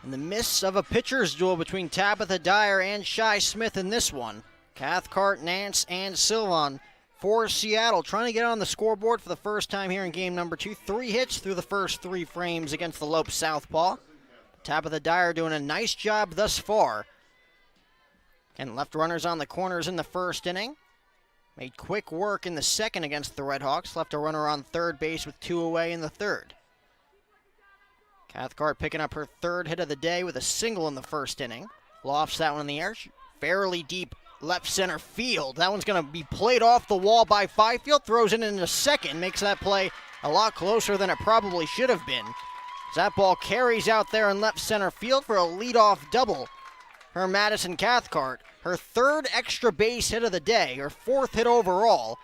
In the midst of a pitcher's duel between Tabitha Dyer and Shy Smith in this one. Cathcart, Nance, and Sylvan for Seattle, trying to get on the scoreboard for the first time here in game number 2. 3 hits through the first 3 frames against the Lopes southpaw. Tabitha Dyer doing a nice job thus far. And left runners on the corners in the first inning. Made quick work in the second against the Redhawks. Left a runner on third base with 2 away in the third. Cathcart picking up her 3rd hit of the day with a single in the first inning. Lofts that one in the air. Fairly deep left center field. That one's going to be played off the wall by Fifield. Throws it into second. Makes that play a lot closer than it probably should have been. That ball carries out there in left center field for a leadoff double for Madison Cathcart. Her 3rd extra base hit of the day. Her 4th hit overall.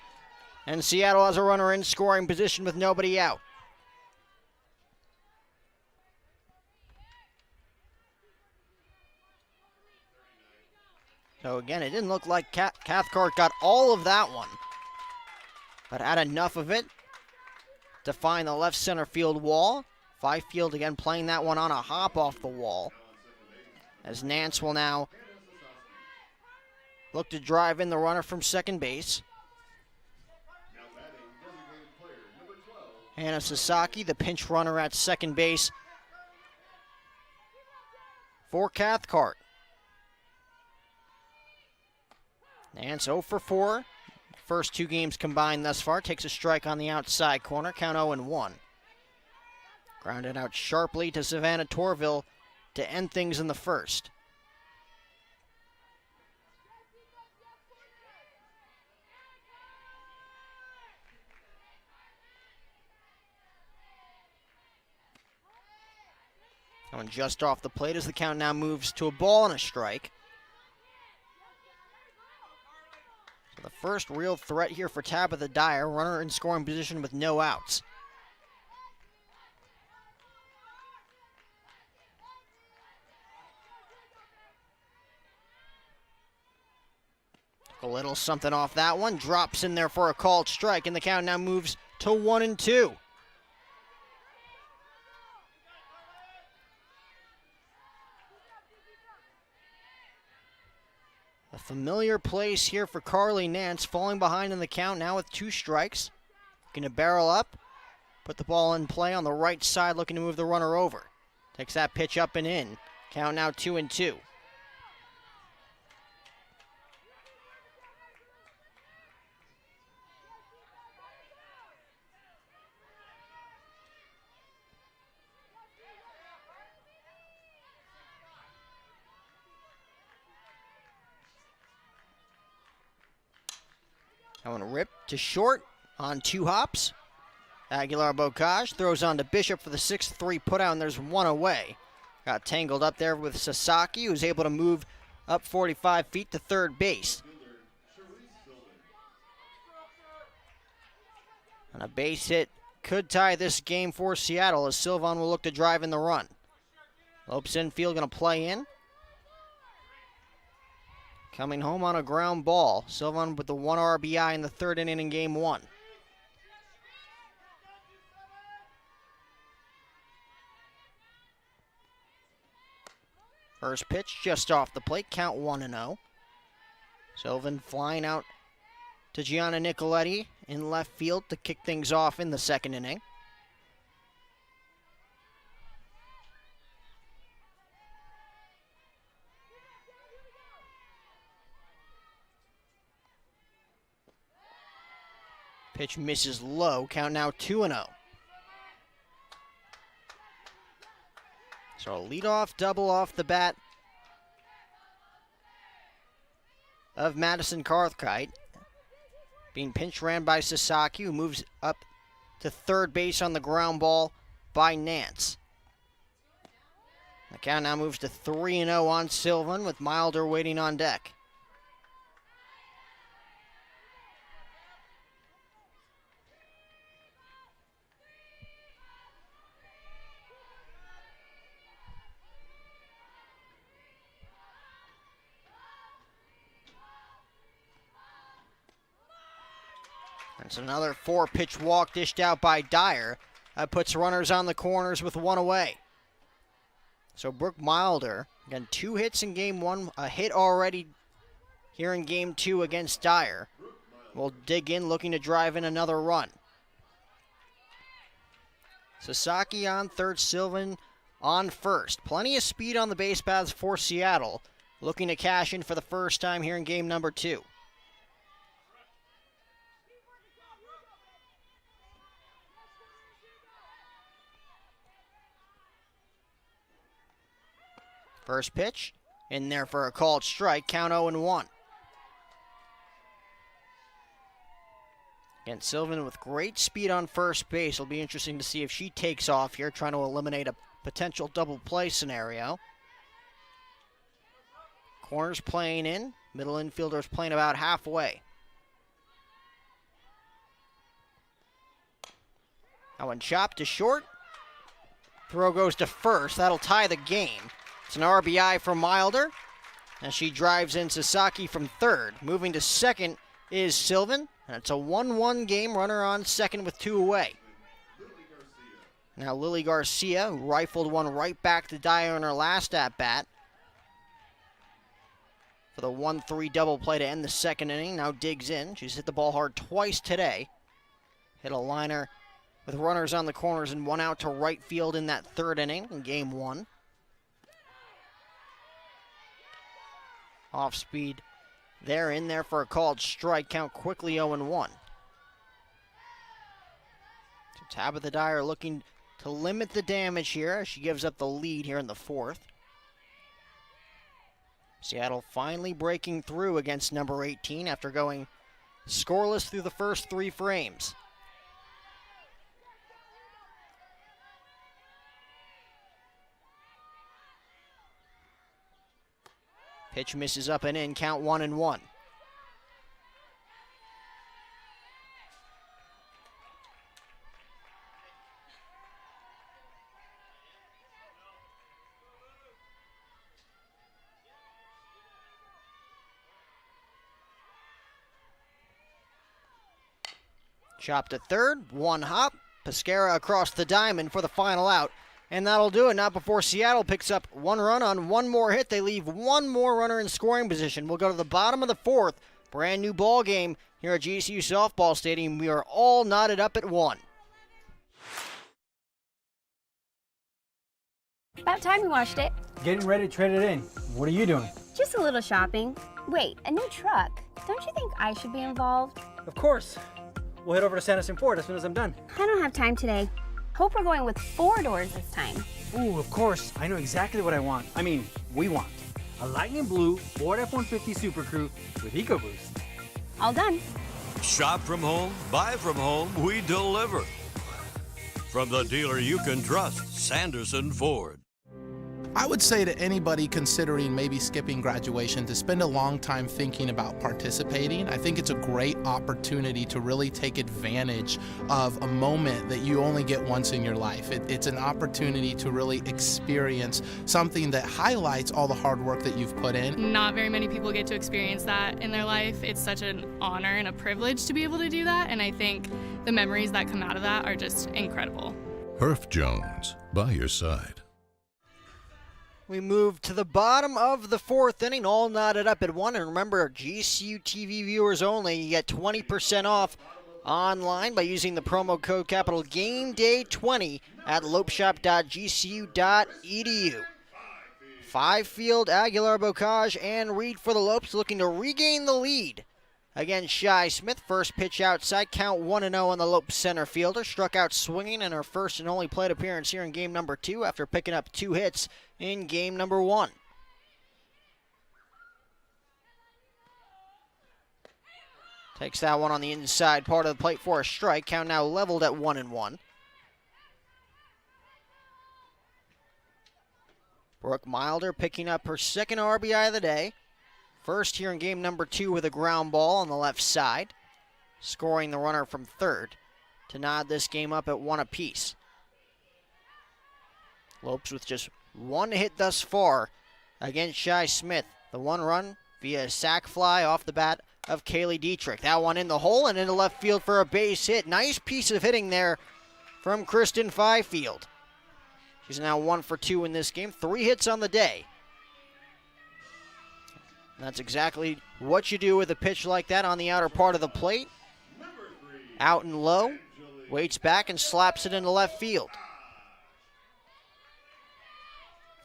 And Seattle has a runner in scoring position with nobody out. So again, it didn't look like Cathcart got all of that one, but had enough of it to find the left center field wall. Fifield again playing that one on a hop off the wall, as Nance will now look to drive in the runner from second base. Hannah Sasaki, the pinch runner at second base for Cathcart. Nance 0 for 4. First 2 games combined thus far. Takes a strike on the outside corner. Count 0-1. Grounded out sharply to Savannah Torville to end things in the first. Going just off the plate as the count now moves to a ball and a strike. The first real threat here for Tabitha Dyer, runner in scoring position with no outs. A little something off that one, drops in there for a called strike, and the count now moves to 1-2. A familiar place here for Carly Nance, falling behind in the count now with 2 strikes. Looking to barrel up, put the ball in play on the right side, looking to move the runner over. Takes that pitch up and in. Count now 2-2. That one ripped to short on 2 hops. Aguilar-Bocage throws on to Bishop for the 6-3 putout, and there's 1 away. Got tangled up there with Sasaki, who's able to move up 45 feet to third base. And a base hit could tie this game for Seattle as Sylvan will look to drive in the run. Lopes infield going to play in. coming home on a ground ball. Sylvan with the 1 RBI in the 3rd inning in game 1. First pitch just off the plate, count 1-0. Sylvan flying out to Gianna Nicoletti in left field to kick things off in the 2nd inning. Pitch misses low, count now 2-0. So a leadoff double off the bat of Madison Carthkite. Being pinch ran by Sasaki, who moves up to 3rd base on the ground ball by Nance. The count now moves to 3-0 on Sylvan, with Milder waiting on deck. That's another 4-pitch walk dished out by Dyer. That puts runners on the corners with 1 away. So Brooke Milder, again, 2 hits in game 1, a hit already here in game 2 against Dyer. Will dig in, looking to drive in another run. Sasaki on 3rd, Sylvan on 1st. Plenty of speed on the base paths for Seattle, looking to cash in for the first time here in game number 2. First pitch, in there for a called strike, count 0-1. Again, Sylvan with great speed on first base. It'll be interesting to see if she takes off here, trying to eliminate a potential double play scenario. Corners playing in, middle infielders playing about halfway. That one chopped to short. Throw goes to 1st. That'll tie the game. It's an RBI for Milder, and she drives in Sasaki from 3rd. Moving to 2nd is Sylvan, and it's a 1-1 game. Runner on 2nd with 2 away. Now Lily Garcia, who rifled one right back to Dyer in her last at-bat for the 1-3 double play to end the 2nd inning, now digs in. She's hit the ball hard twice today. Hit a liner with runners on the corners and 1 out to right field in that 3rd inning in game 1. Off speed. They're in there for a called strike. Count quickly 0-1. So Tabitha Dyer looking to limit the damage here as she gives up the lead here in the 4th. Seattle finally breaking through against number 18 after going scoreless through the first 3 frames. Pitch misses up and in, count 1-1. Chop to 3rd, 1 hop. Pescara across the diamond for the final out. And that'll do it. Not before Seattle picks up 1 run on 1 more hit. They leave 1 more runner in scoring position. We'll go to the bottom of the 4th. Brand new ball game here at GCU Softball Stadium. We are all knotted up at 1. About time we watched it. Getting ready to trade it in. What are you doing? Just a little shopping. Wait, a new truck. Don't you think I should be involved? Of course. We'll head over to Sanderson Ford as soon as I'm done. I don't have time today. Hope we're going with 4 doors this time. Ooh, of course. I know exactly what I want. I mean, we want. A lightning blue Ford F-150 Super Crew with EcoBoost. All done. Shop from home, buy from home, we deliver. From the dealer you can trust, Sanderson Ford. I would say to anybody considering maybe skipping graduation to spend a long time thinking about participating. I think it's a great opportunity to really take advantage of a moment that you only get once in your life. It's an opportunity to really experience something that highlights all the hard work that you've put in. Not very many people get to experience that in their life. It's such an honor and a privilege to be able to do that, and I think the memories that come out of that are just incredible. Herff Jones, by your side. We move to the bottom of the fourth inning, all knotted up at 1. And remember, GCU TV viewers only, you get 20% off online by using the promo code capital GameDay20 at lopeshop.gcu.edu. Five-field, Aguilar, Bocage, and Reed for the Lopes, looking to regain the lead against Shy Smith. First pitch outside, count 1-0 on the Lopes center fielder. Struck out swinging in her first and only plate appearance here in game number 2 after picking up 2 hits in game number 1. Takes that one on the inside part of the plate for a strike. Count now leveled at 1-1. Brooke Milder picking up her second RBI of the day. First here in game number 2 with a ground ball on the left side, scoring the runner from third to nod this game up at 1 apiece. Lopes with just 1 hit thus far against Shy Smith. The 1 run via a sac fly off the bat of Kaylee Dietrich. That one in the hole and into left field for a base hit. Nice piece of hitting there from Kristen Fifield. She's now 1 for 2 in this game, 3 hits on the day. And that's exactly what you do with a pitch like that on the outer part of the plate. Out and low, waits back and slaps it into left field.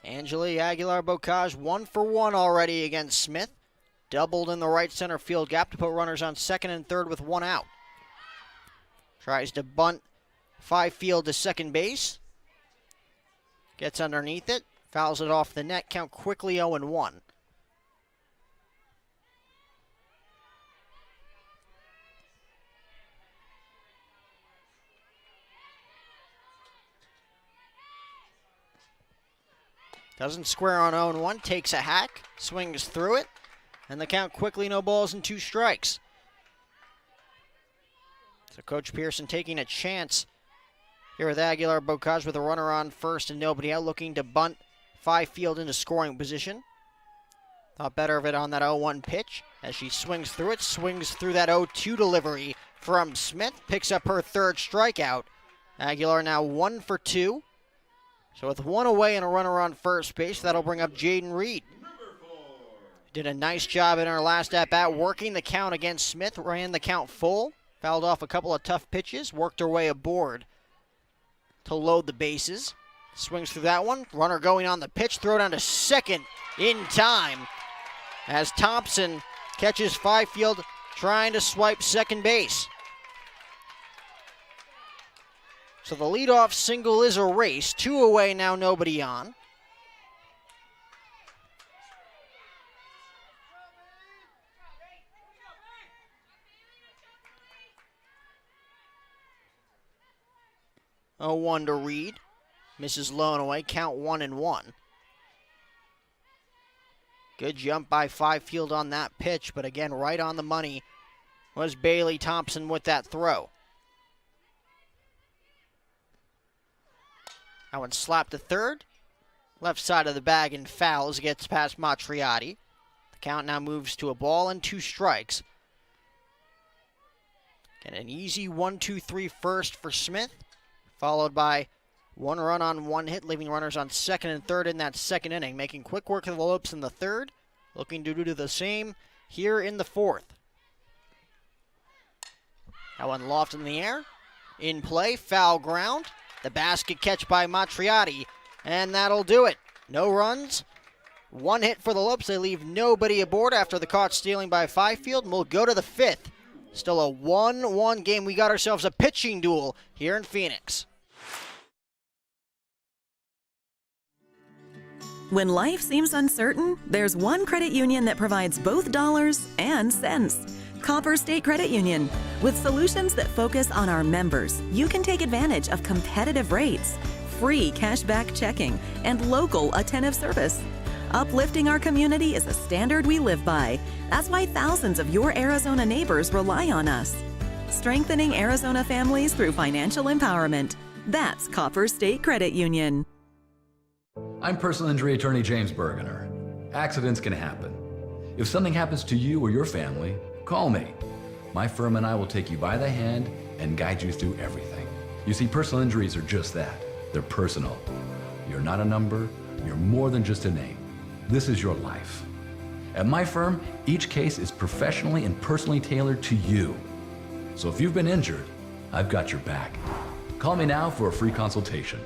Angeli Aguilar Bocage 1 for 1 already against Smith. Doubled in the right center field gap to put runners on second and third with 1 out. Tries to bunt Fifield to second base. Gets underneath it, fouls it off the net, count quickly 0-1. Doesn't square on 0-1, takes a hack, swings through it, and the count quickly, no balls and 2 strikes. So Coach Pearson taking a chance here with Aguilar Bocage with a runner on first and nobody out, looking to bunt Fifield into scoring position. Thought better of it on that 0-1 pitch as she swings through it, swings through that 0-2 delivery from Smith, picks up her third strikeout. Aguilar now 1 for 2. So with 1 away and a runner on first base, that'll bring up Jaden Reed. Did a nice job in her last at-bat, working the count against Smith, ran the count full, fouled off a couple of tough pitches, worked her way aboard to load the bases. Swings through that one, runner going on the pitch, throw down to second in time as Thompson catches Fifield trying to swipe second base. So the leadoff single is erased. 2 away now, nobody on. Oh, 1 to Reed. Misses low and away. Count 1-1. Good jump by Fifield on that pitch, but again, right on the money was Bailey Thompson with that throw. That one slapped to third. Left side of the bag and fouls, gets past Matriotti. The count now moves to a ball and 2 strikes. And an easy 1-2-3 first for Smith, followed by 1 run on 1 hit, leaving runners on second and third in that second inning, making quick work of the Lopes in the third, looking to do the same here in the fourth. That one lofted in the air, in play, foul ground. The basket catch by Matriotti, and that'll do it. No runs, 1 hit for the Lopes. They leave nobody aboard after the caught stealing by Fifield, and we'll go to the 5th. Still a 1-1 game. We got ourselves a pitching duel here in Phoenix. When life seems uncertain, there's one credit union that provides both dollars and cents. Copper State Credit Union. With solutions that focus on our members, you can take advantage of competitive rates, free cashback checking, and local attentive service. Uplifting our community is a standard we live by. That's why thousands of your Arizona neighbors rely on us. Strengthening Arizona families through financial empowerment. That's Copper State Credit Union. I'm personal injury attorney James Bergener. Accidents can happen. If something happens to you or your family, call me. My firm and I will take you by the hand and guide you through everything. You see, personal injuries are just that. They're personal. You're not a number. You're more than just a name. This is your life. At my firm, each case is professionally and personally tailored to you. So if you've been injured, I've got your back. Call me now for a free consultation.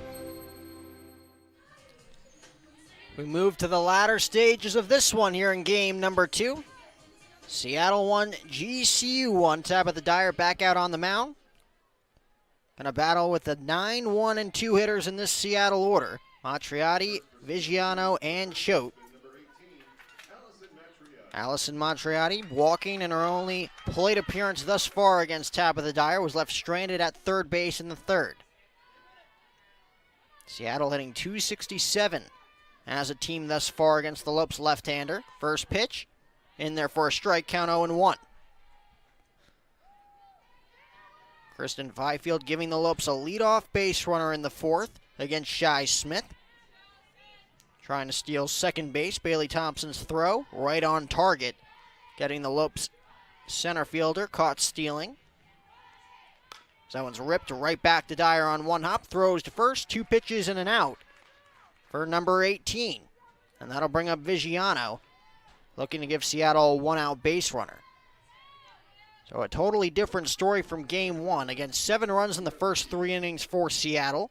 We move to the latter stages of this one here in game number 2. Seattle 1, GCU 1. Tabitha Dyer back out on the mound. Gonna battle with the 9, 1, and 2 hitters in this Seattle order. Matriotti, Vigiano, and Choate. Allison Matriotti walking in her only plate appearance thus far against Tabitha Dyer, was left stranded at third base in the third. Seattle hitting .267 as a team thus far against the Lopes left-hander. First pitch, in there for a strike, count 0-1. Kristen Fifield giving the Lopes a leadoff base runner in the fourth against Shy Smith. Trying to steal second base. Bailey Thompson's throw right on target. Getting the Lopes center fielder caught stealing. So that one's ripped right back to Dyer on one hop. Throws to first. 2 pitches and an out for number 18. And that'll bring up Vigiano, looking to give Seattle a 1-out base runner. So a totally different story from game 1. Again, 7 runs in the first 3 innings for Seattle.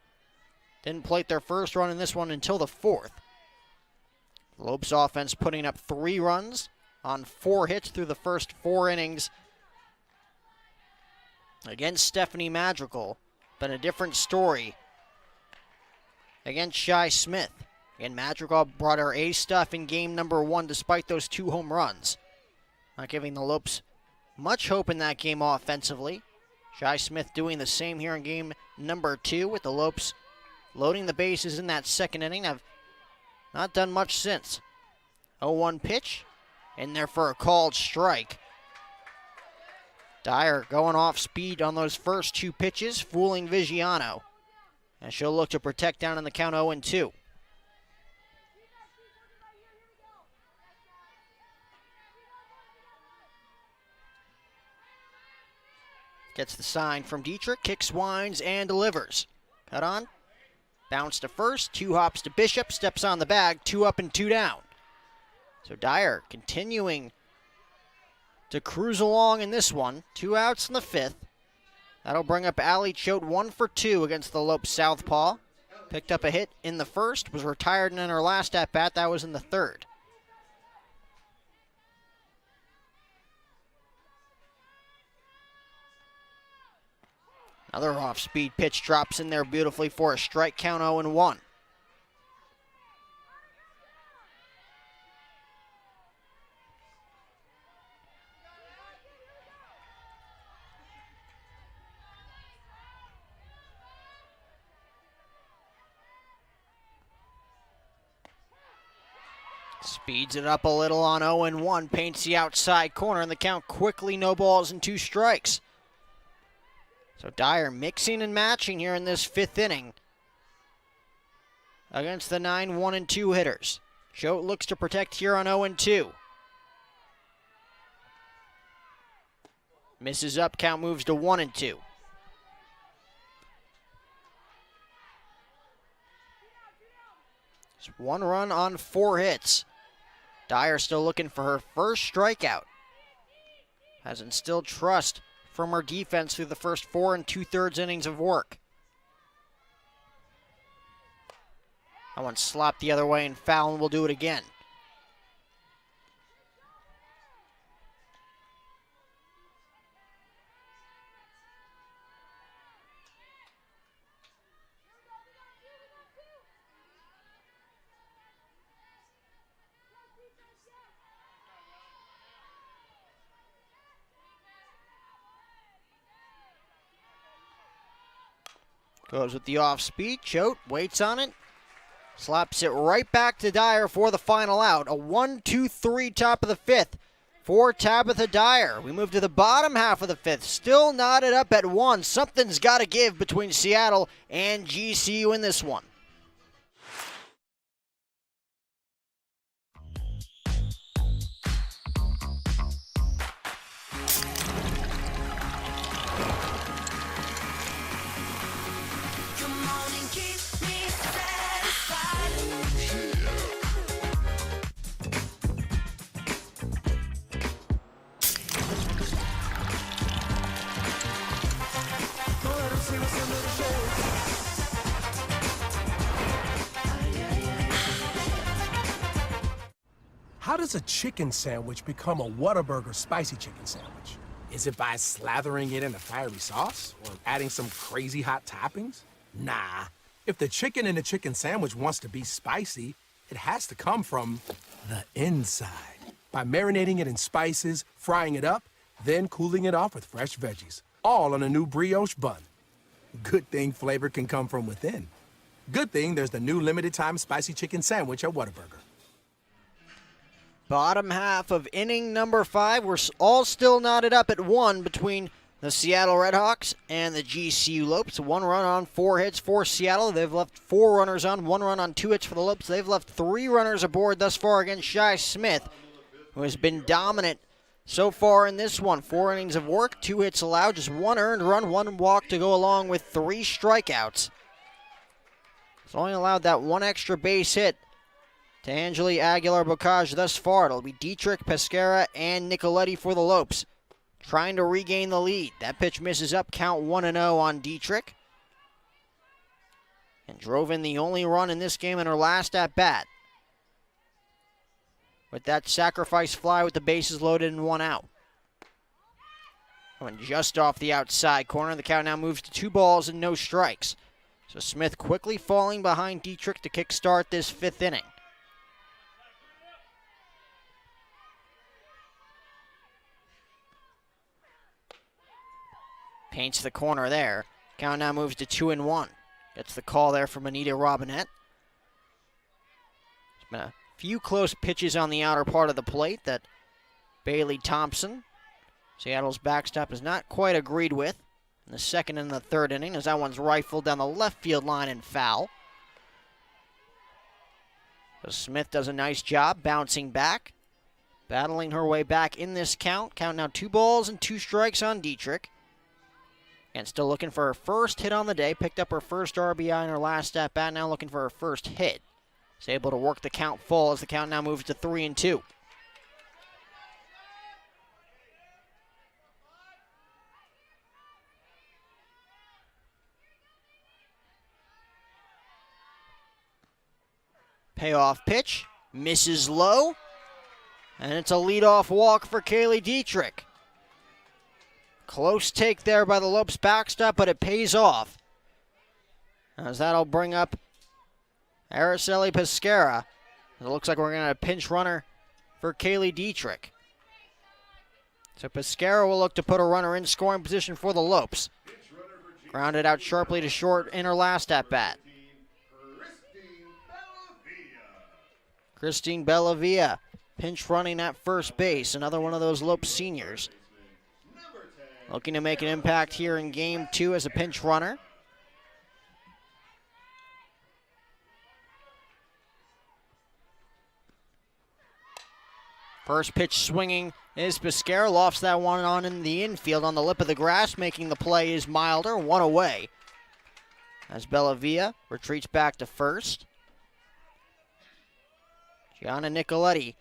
Didn't plate their first run in this one until the 4th. Lopes offense putting up 3 runs on 4 hits through the first 4 innings against Stephanie Madrigal. Been a different story against Shy Smith. And Madrigal brought her A stuff in game number 1 despite those 2 home runs. Not giving the Lopes much hope in that game offensively. Shy Smith doing the same here in game number 2 with the Lopes loading the bases in that second inning. Have not done much since. 0-1 pitch, in there for a called strike. Dyer going off speed on those first 2 pitches, fooling Vigiano. And she'll look to protect down in the count 0-2. Gets the sign from Dietrich, kicks, winds, and delivers. Cut on. Bounce to first, 2 hops to Bishop, steps on the bag, 2 up and 2 down. So Dyer continuing to cruise along in this one. 2 outs in the 5th. That'll bring up Allie Choate 1 for 2 against the Lopes southpaw. Picked up a hit in the first, was retired in her last at-bat. That was in the 3rd. Another off-speed pitch drops in there beautifully for a strike, count 0-1. Speeds it up a little on 0-1, paints the outside corner, and the count quickly no balls and 2 strikes. So Dyer mixing and matching here in this 5th inning against the 9, 1, and 2 hitters. Choate looks to protect here on 0-2. Misses up, count moves to 1-2. It's 1 run on 4 hits. Dyer still looking for her first strikeout. Has instilled trust from her defense through the first 4 2/3 innings of work. That one slapped the other way and foul, and we'll do it again. Goes with the off-speed. Choate waits on it. Slaps it right back to Dyer for the final out. A 1-2-3 top of the fifth for Tabitha Dyer. We move to the bottom half of the fifth. Still knotted up at 1. Something's got to give between Seattle and GCU in this one. How does a chicken sandwich become a Whataburger spicy chicken sandwich? Is it by slathering it in a fiery sauce or adding some crazy hot toppings? Nah. If the chicken in a chicken sandwich wants to be spicy, it has to come from the inside. By marinating it in spices, frying it up, then cooling it off with fresh veggies, all on a new brioche bun. Good thing flavor can come from within. Good thing there's the new limited time spicy chicken sandwich at Whataburger. Bottom half of inning number 5. We're all still knotted up at 1 between the Seattle Redhawks and the GCU Lopes. 1 run on 4 hits for Seattle. They've left 4 runners on, 1 run on 2 hits for the Lopes. They've left 3 runners aboard thus far against Shy Smith, who has been dominant so far in this one. 4 innings of work, 2 hits allowed, just 1 earned run, 1 walk to go along with 3 strikeouts. He's only allowed that 1 extra base hit to Angeli Aguilar-Bocage thus far. It'll be Dietrich, Pescara, and Nicoletti for the Lopes, trying to regain the lead. That pitch misses up, count 1-0 on Dietrich, and drove in the only run in this game in her last at-bat, with that sacrifice fly with the bases loaded and 1 out. Went just off the outside corner. The count now moves to 2 balls and no strikes. So Smith quickly falling behind Dietrich to kickstart this 5th inning. Paints the corner there. Count now moves to 2-1. Gets the call there from Anita Robinette. There's been a few close pitches on the outer part of the plate that Bailey Thompson, Seattle's backstop, has not quite agreed with in the 2nd and the 3rd inning, as that one's rifled down the left field line and foul. So Smith does a nice job bouncing back, battling her way back in this count. Count now 2 balls and 2 strikes on Dietrich. And still looking for her first hit on the day. Picked up her first RBI in her last at-bat. Now looking for her first hit. Is able to work the count full as the count now moves to 3-2. Payoff pitch. Misses low. And it's a leadoff walk for Kaylee Dietrich. Close take there by the Lopes backstop, but it pays off, as that'll bring up Araceli Pescara. It looks like we're going to have a pinch runner for Kaylee Dietrich. So Pescara will look to put a runner in scoring position for the Lopes. Grounded out sharply to short in her last at-bat. Christine Bellavia, pinch running at first base. Another one of those Lopes seniors. Looking to make an impact here in Game 2 as a pinch runner. First pitch swinging is Pescara. Lofts that one on in the infield on the lip of the grass, making the play is milder, 1 away. As Bellavia retreats back to first. Gianna Nicoletti,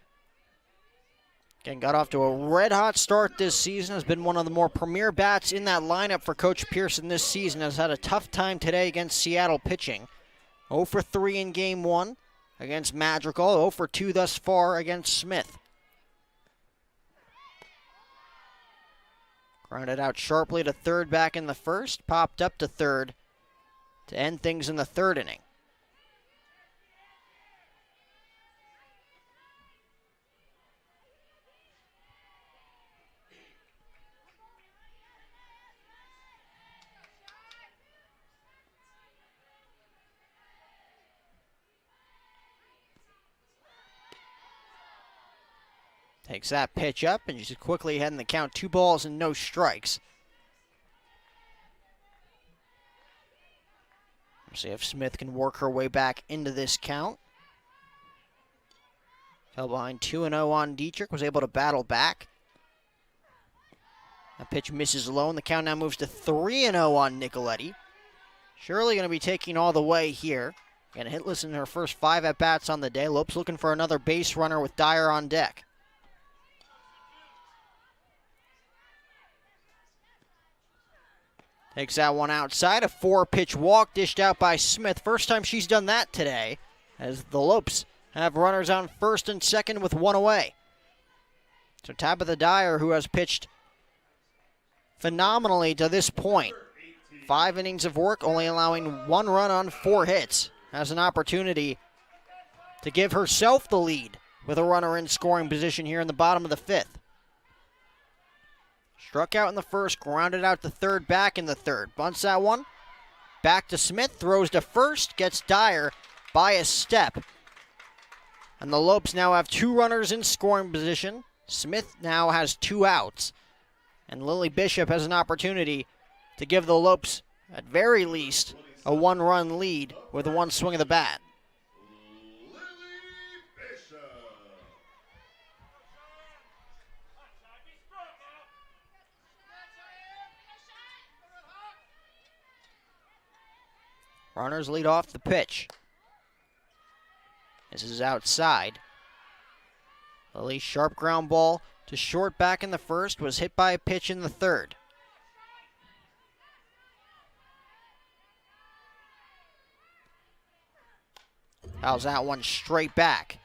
again, got off to a red-hot start this season, has been one of the more premier bats in that lineup for Coach Pearson this season, has had a tough time today against Seattle pitching. 0 for 3 in Game 1 against Madrigal, 0 for 2 thus far against Smith. Grounded out sharply to third back in the first, popped up to third to end things in the 3rd inning. Takes that pitch up and she's quickly ahead in the count. 2 balls and no strikes. Let's see if Smith can work her way back into this count. Fell behind 2-0 on Dietrich, was able to battle back. That pitch misses low, and the count now moves to 3-0 on Nicoletti. Shirley going to be taking all the way here. And hitless in her first 5 at-bats on the day. Lopes looking for another base runner with Dyer on deck. Takes that one outside. A 4-pitch walk dished out by Smith. First time she's done that today, as the Lopes have runners on first and second with 1 away. So Tabitha Dyer, who has pitched phenomenally to this point. 5 innings of work, only allowing 1 run on 4 hits. Has an opportunity to give herself the lead with a runner in scoring position here in the bottom of the 5th. Struck out in the first, grounded out to third, back in the third. Bunts that one. Back to Smith, throws to first, gets Dyer by a step. And the Lopes now have 2 runners in scoring position. Smith now has 2 outs. And Lily Bishop has an opportunity to give the Lopes, at very least, a 1-run lead with 1 swing of the bat. Runners lead off the pitch. This is outside. Lily's sharp ground ball to short back in the first was hit by a pitch in the third. Fouls that one straight back.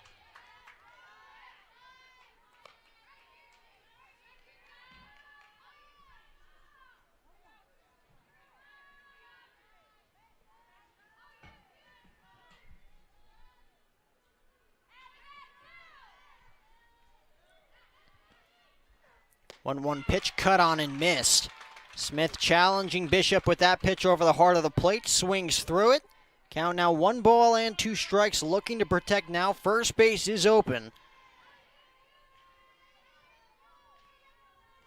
One pitch cut on and missed. Smith challenging Bishop with that pitch over the heart of the plate. Swings through it. Count now 1 ball and 2 strikes. Looking to protect now. First base is open.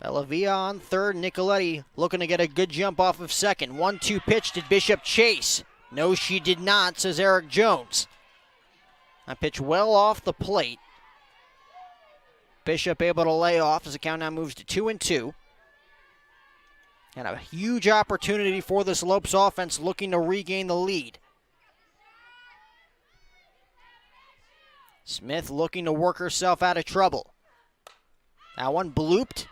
Bellavia on third. Nicoletti looking to get a good jump off of second. 1-2 pitch. Did Bishop chase? No, she did not, says Eric Jones. That pitch well off the plate. Bishop able to lay off as the count now moves to 2-2. And a huge opportunity for this Lopes offense looking to regain the lead. Smith looking to work herself out of trouble. That one blooped.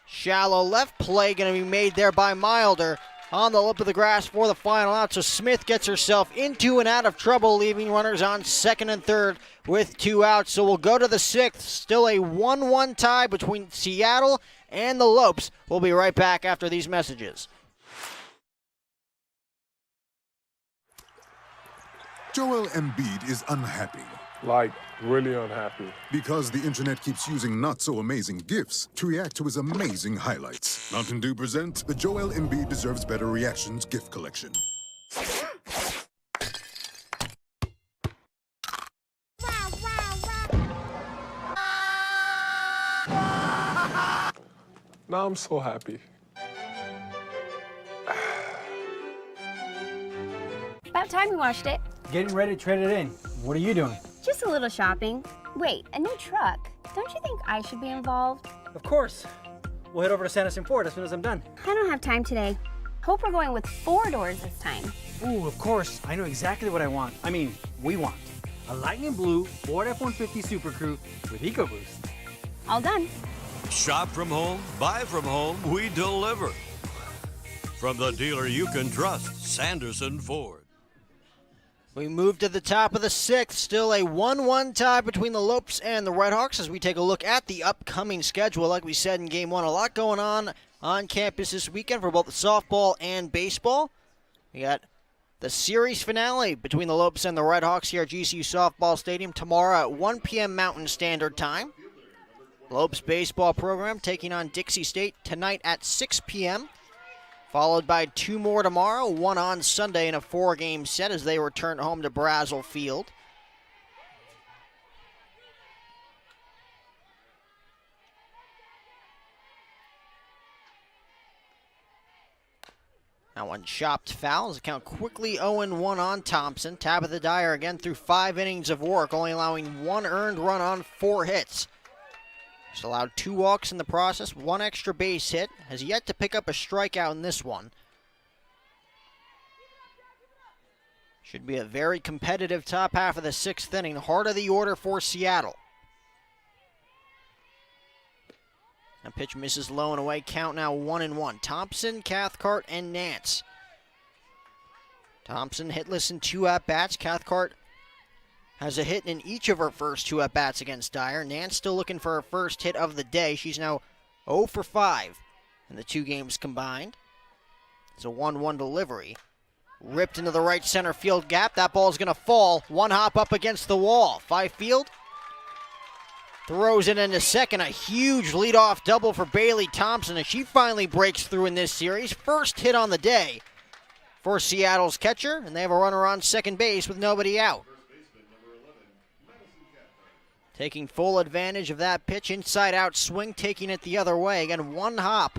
Shallow left, play going to be made there by Milder on the lip of the grass for the final out. So Smith gets herself into and out of trouble, leaving runners on second and third with 2 outs. So we'll go to the 6th. Still a 1-1 tie between Seattle and the Lopes. We'll be right back after these messages. Joel Embiid is unhappy. Like, really unhappy. Because the internet keeps using not-so-amazing GIFs to react to his amazing highlights. Mountain Dew presents the Joel Embiid Deserves Better Reactions gift collection. Now I'm so happy. About time we watched it. Getting ready to trade it in. What are you doing? Just a little shopping. Wait, a new truck. Don't you think I should be involved? Of course. We'll head over to Sanderson Ford as soon as I'm done. I don't have time today. Hope we're going with 4 doors this time. Ooh, of course. I know exactly what I want. I mean, we want. A lightning blue Ford F-150 Super Crew with EcoBoost. All done. Shop from home, buy from home, we deliver. From the dealer you can trust, Sanderson Ford. We move to the top of the 6th. Still a 1-1 tie between the Lopes and the Redhawks as we take a look at the upcoming schedule. Like we said in Game 1, a lot going on campus this weekend for both the softball and baseball. We got the series finale between the Lopes and the Redhawks here at GCU Softball Stadium tomorrow at 1 p.m. Mountain Standard Time. Lopes baseball program taking on Dixie State tonight at 6 p.m., followed by 2 more tomorrow, 1 on Sunday in a 4-game set as they return home to Brazel Field. That one chopped foul. The count quickly 0-1 on Thompson. Tabitha Dyer again through 5 innings of work, only allowing 1 earned run on 4 hits. She's allowed 2 walks in the process, 1 extra base hit. Has yet to pick up a strikeout in this one. Should be a very competitive top half of the 6th inning. Heart of the order for Seattle. That pitch misses low and away. Count now 1-1. Thompson, Cathcart, and Nance. Thompson hitless in 2 at-bats. Cathcart has a hit in each of her first 2 at-bats against Dyer. Nance still looking for her first hit of the day. She's now 0 for 5 in the 2 games combined. It's a 1-1 delivery. Ripped into the right center field gap. That ball's going to fall. 1 hop up against the wall. Fifield throws it into second. A huge leadoff double for Bailey Thompson as she finally breaks through in this series. First hit on the day for Seattle's catcher, and they have a runner on second base with nobody out. Taking full advantage of that pitch. Inside out swing, taking it the other way. Again, 1 hop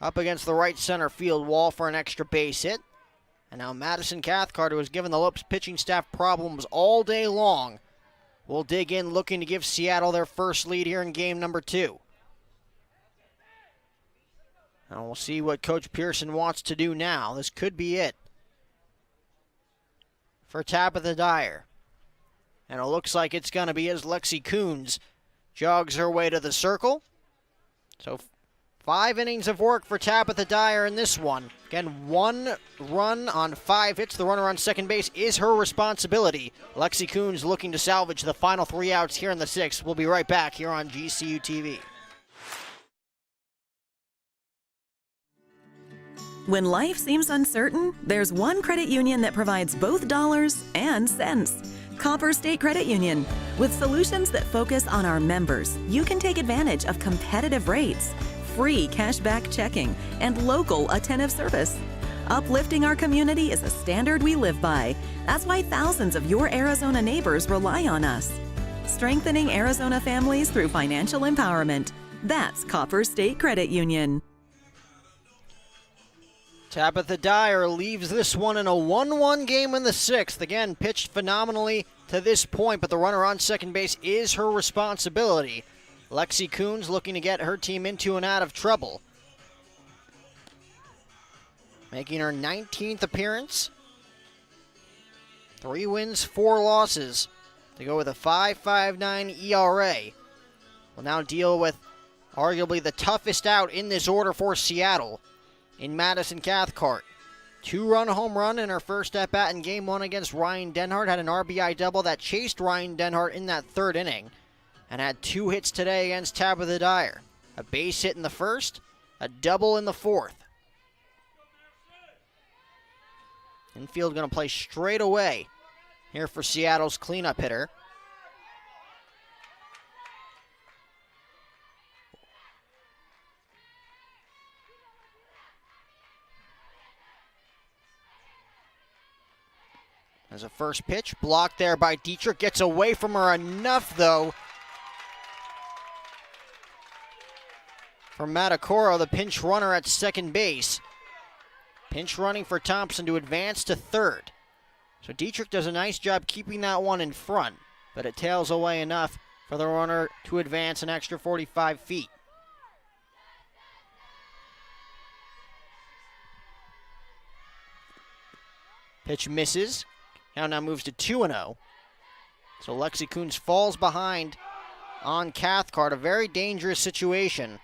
up against the right center field wall for an extra base hit. And now Madison Cathcart, who has given the Lopes pitching staff problems all day long, will dig in looking to give Seattle their first lead here in game number 2. And we'll see what Coach Pearson wants to do now. This could be it for Tabitha Dyer. And it looks like it's going to be as Lexi Coons jogs her way to the circle. So 5 innings of work for Tabitha Dyer in this one. Again, 1 run on 5 hits. The runner on second base is her responsibility. Lexi Coons looking to salvage the final 3 outs here in the 6th. We'll be right back here on GCU TV. When life seems uncertain, there's one credit union that provides both dollars and cents. Copper State Credit Union. With solutions that focus on our members, you can take advantage of competitive rates, free cashback checking, and local attentive service. Uplifting our community is a standard we live by. That's why thousands of your Arizona neighbors rely on us. Strengthening Arizona families through financial empowerment. That's Copper State Credit Union. Tabitha Dyer leaves this one in a 1-1 game in the 6th. Again, pitched phenomenally to this point, but the runner on second base is her responsibility. Lexi Coons looking to get her team into and out of trouble. Making her 19th appearance. 3 wins, 4 losses to go with a 5.59 ERA. Will now deal with arguably the toughest out in this order for Seattle in Madison Cathcart. 2-run home run in her first at-bat in Game 1 against Ryan Denhart. Had an RBI double that chased Ryan Denhart in that 3rd inning. And had 2 hits today against Tabitha Dyer. A base hit in the 1st, a double in the 4th. Infield going to play straight away here for Seattle's cleanup hitter. As a first pitch, blocked there by Dietrich. Gets away from her enough, though, for Matacoro, the pinch runner at second base. Pinch running for Thompson to advance to 3rd. So Dietrich does a nice job keeping that one in front, but it tails away enough for the runner to advance an extra 45 feet. Pitch misses. Count now moves to 2-0. So Lexi Coons falls behind on Cathcart, a very dangerous situation.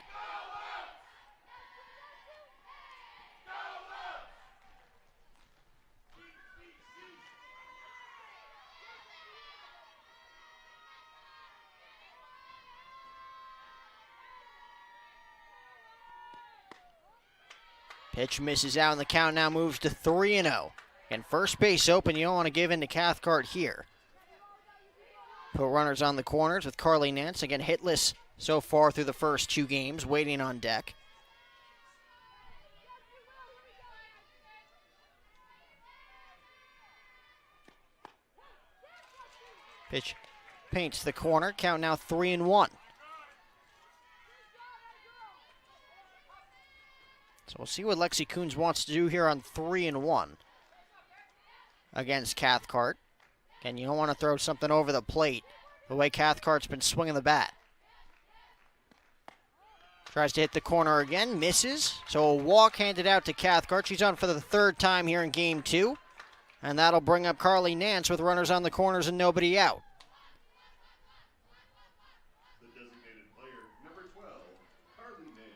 Pitch misses out, and the count now moves to 3-0. And first base open, you don't want to give in to Cathcart here. Put runners on the corners with Carly Nance. Again, hitless so far through the first 2 games, waiting on deck. Pitch paints the corner. Count now 3-1. So we'll see what Lexi Coons wants to do here on 3-1 against Cathcart. Again, you don't want to throw something over the plate the way Cathcart's been swinging the bat. Tries to hit the corner again, misses. So a walk handed out to Cathcart. She's on for the third time here in game 2. And that'll bring up Carly Nance with runners on the corners and nobody out. The designated player, number 12, Carly Nance.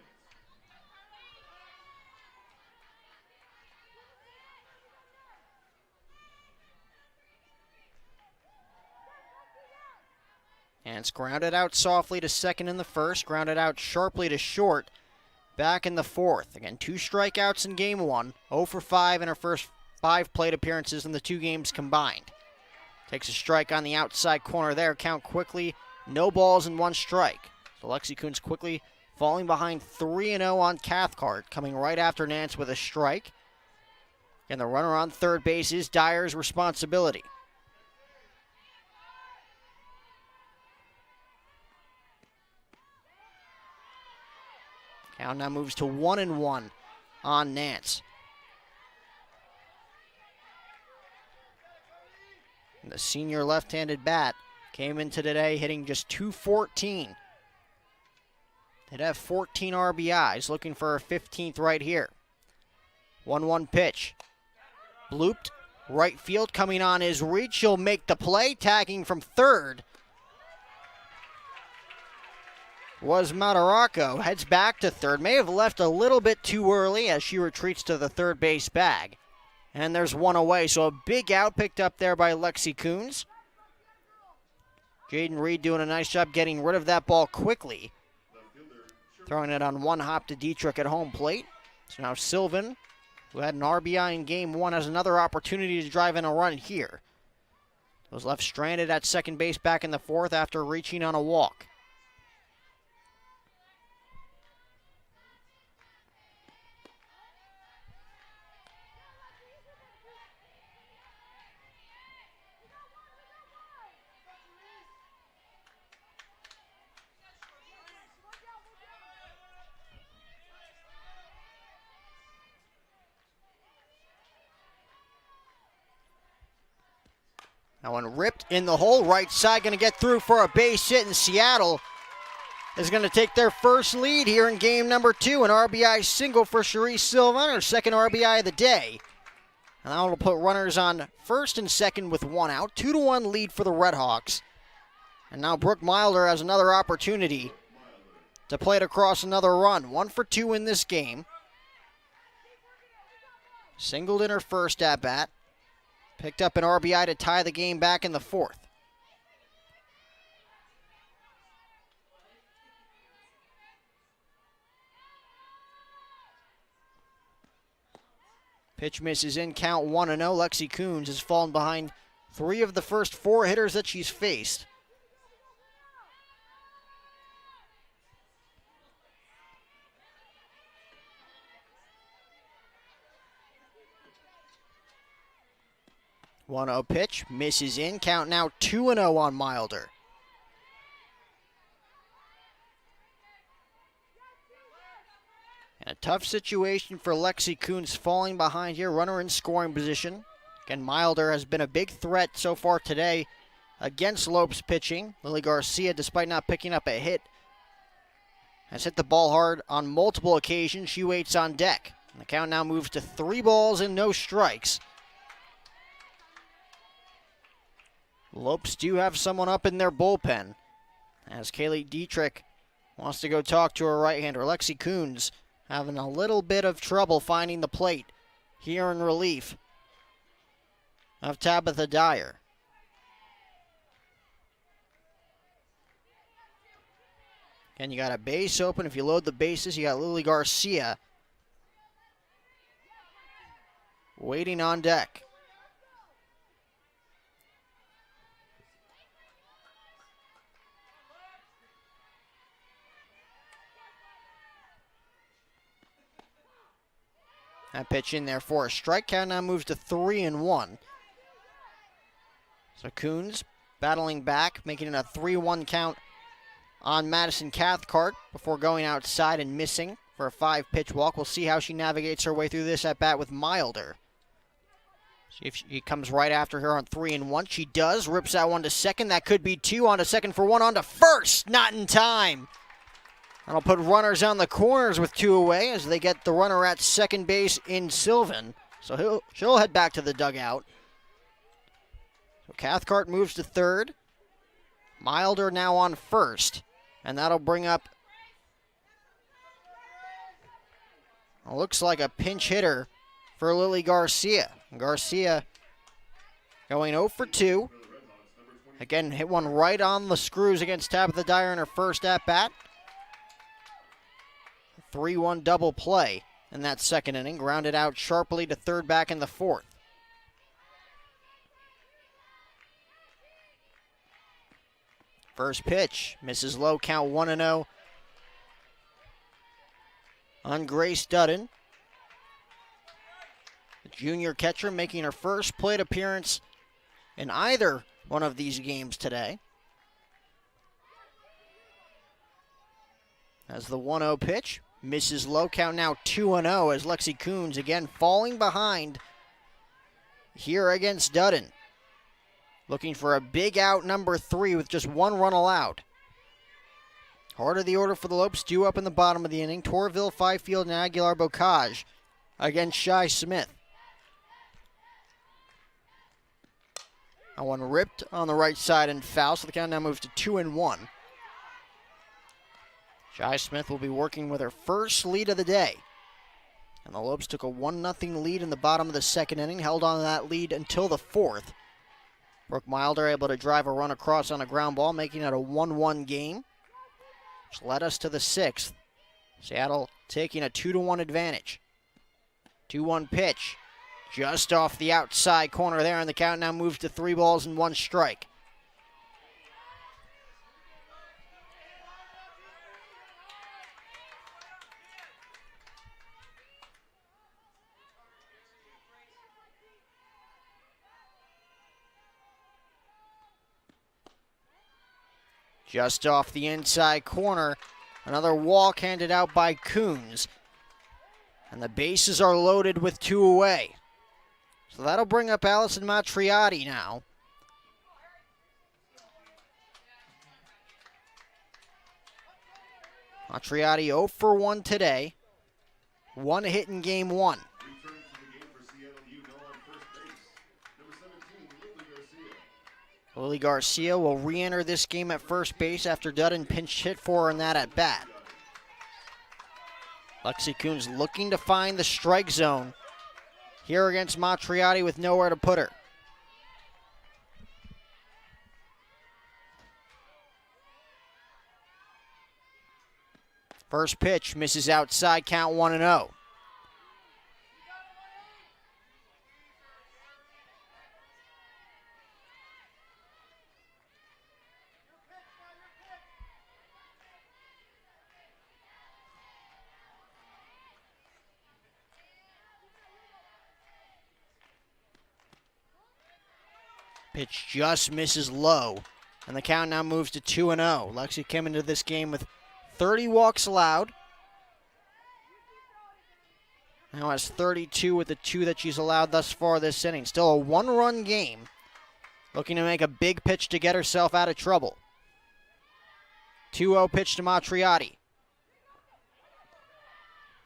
And it's grounded out softly to second in the first, grounded out sharply to short back in the fourth. Again, 2 strikeouts in game 1, 0 for 5 in her first 5 plate appearances in the 2 games combined. Takes a strike on the outside corner there, count quickly, no balls and 1 strike. So Lexi Coons quickly falling behind 3-0 on Cathcart, coming right after Nance with a strike. And the runner on third base is Dyer's responsibility. Count now moves to 1-1 on Nance. And the senior left-handed bat came into today hitting just .214. They'd have 14 RBIs, looking for a 15th right here. 1-1 pitch. Blooped. Right field coming on his reach. He'll make the play, tagging from third. Was Mataracco. Heads back to third. May have left a little bit too early as she retreats to the third base bag. And there's 1 away, so a big out picked up there by Lexi Coons. Jaden Reed doing a nice job getting rid of that ball quickly. Throwing it on 1 hop to Dietrich at home plate. So now Sylvan, who had an RBI in game 1, has another opportunity to drive in a run here. Was left stranded at second base back in the fourth after reaching on a walk. That one ripped in the hole, right side, going to get through for a base hit, and Seattle is going to take their first lead here in game number 2. An RBI single for Cherise Sylvan, her second RBI of the day. And that will put runners on first and second with 1 out. 2-1 lead for the Redhawks. And now Brooke Milder has another opportunity to play it across another run. 1 for 2 in this game. Singled in her first at-bat. Picked up an RBI to tie the game back in the fourth. Pitch misses in, count 1-0. Lexi Coons has fallen behind 3 of the first 4 hitters that she's faced. One-0 pitch, misses in. Count now 2-0 on Milder. And a tough situation for Lexi Coons, falling behind here. Runner in scoring position. Again, Milder has been a big threat so far today against Lopes pitching. Lily Garcia, despite not picking up a hit, has hit the ball hard on multiple occasions. She waits on deck. And the count now moves to 3 balls and no strikes. Lopes do have someone up in their bullpen, as Kaylee Dietrich wants to go talk to her right-hander. Lexi Coons having a little bit of trouble finding the plate here in relief of Tabitha Dyer. And you got a base open. If you load the bases, you got Lily Garcia waiting on deck. That pitch in there for a strike. Count now moves to 3-1. So Coons battling back, making it a 3-1 count on Madison Cathcart before going outside and missing for a 5-pitch walk. We'll see how she navigates her way through this at bat with Milder. See if she comes right after her on 3-1. She does. Rips that one to second. That could be 2. On to second for 1. On to first. Not in time. That'll put runners on the corners with 2 away as they get the runner at second base in Sylvan. So she'll head back to the dugout. So Cathcart moves to third. Milder now on first. And that'll bring up, looks like a pinch hitter for Lily Garcia. Garcia going 0 for 2. Again, hit one right on the screws against Tabitha Dyer in her first at-bat. 3-1 double play in that second inning. Grounded out sharply to third back in the fourth. First pitch, misses low, count 1-0 on Grace Dudden. The junior catcher making her first plate appearance in either one of these games today. As the 1-0 pitch, misses low, count now 2-0 as Lexi Coons again falling behind here against Dudden. Looking for a big out number 3 with just 1 run allowed. Heart of the order for the Lopes, due up in the bottom of the inning. Torville, Fifield, and Aguilar-Bocage against Shy Smith. That one ripped on the right side and foul, so the count now moves to 2-1. Shy Smith will be working with her first lead of the day. And the Lopes took a 1-0 lead in the bottom of the second inning, held on to that lead until the fourth. Brooke Milder able to drive a run across on a ground ball, making it a 1-1 game, which led us to the sixth. Seattle taking a 2-1 advantage. 2-1 pitch, just off the outside corner there, and the count now moves to 3 balls and 1 strike. Just off the inside corner, another walk handed out by Coons. And the bases are loaded with 2 away. So that'll bring up Allison Matriotti now. Matriotti 0 for 1 today. 1 hit in game 1. Lily Garcia will re-enter this game at first base after Dudden pinch hit for her in that at-bat. Lexi Coons looking to find the strike zone here against Matriotti with nowhere to put her. First pitch misses outside, count 1-0. Pitch just misses low, and the count now moves to 2-0. Lexi came into this game with 30 walks allowed. Now has 32 with the 2 that she's allowed thus far this inning. Still a 1-run game. Looking to make a big pitch to get herself out of trouble. 2-0 pitch to Matriotti.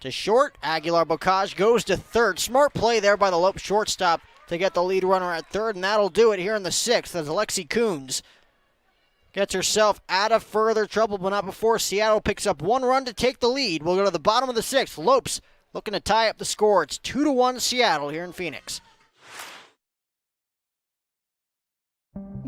To short, Aguilar-Bocage goes to third. Smart play there by the Lope shortstop to get the lead runner at third, and that'll do it here in the sixth as Alexi Coons gets herself out of further trouble, but not before Seattle picks up 1 run to take the lead. We'll go to the bottom of the sixth. Lopes looking to tie up the score. It's 2-1 Seattle here in Phoenix.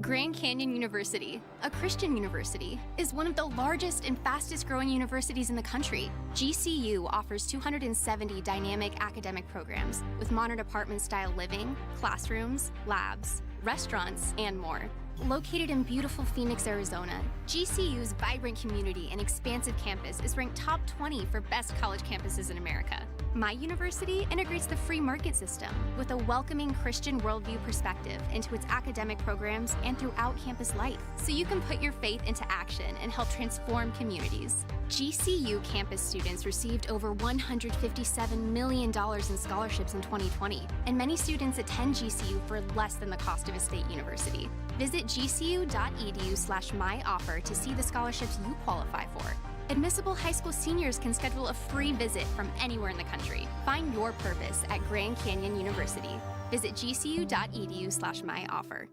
Grand Canyon University, a Christian university, is one of the largest and fastest growing universities in the country. GCU offers 270 dynamic academic programs with modern apartment-style living, classrooms, labs, restaurants, and more. Located in beautiful Phoenix, Arizona, GCU's vibrant community and expansive campus is ranked top 20 for best college campuses in America. My university integrates the free market system with a welcoming Christian worldview perspective into its academic programs and throughout campus life, so you can put your faith into action and help transform communities. GCU campus students received over $157 million in scholarships in 2020, and many students attend GCU for less than the cost of a state university. Visit gcu.edu/myoffer to see the scholarships you qualify for. Admissible high school seniors can schedule a free visit from anywhere in the country. Find your purpose at Grand Canyon University. Visit gcu.edu/myoffer.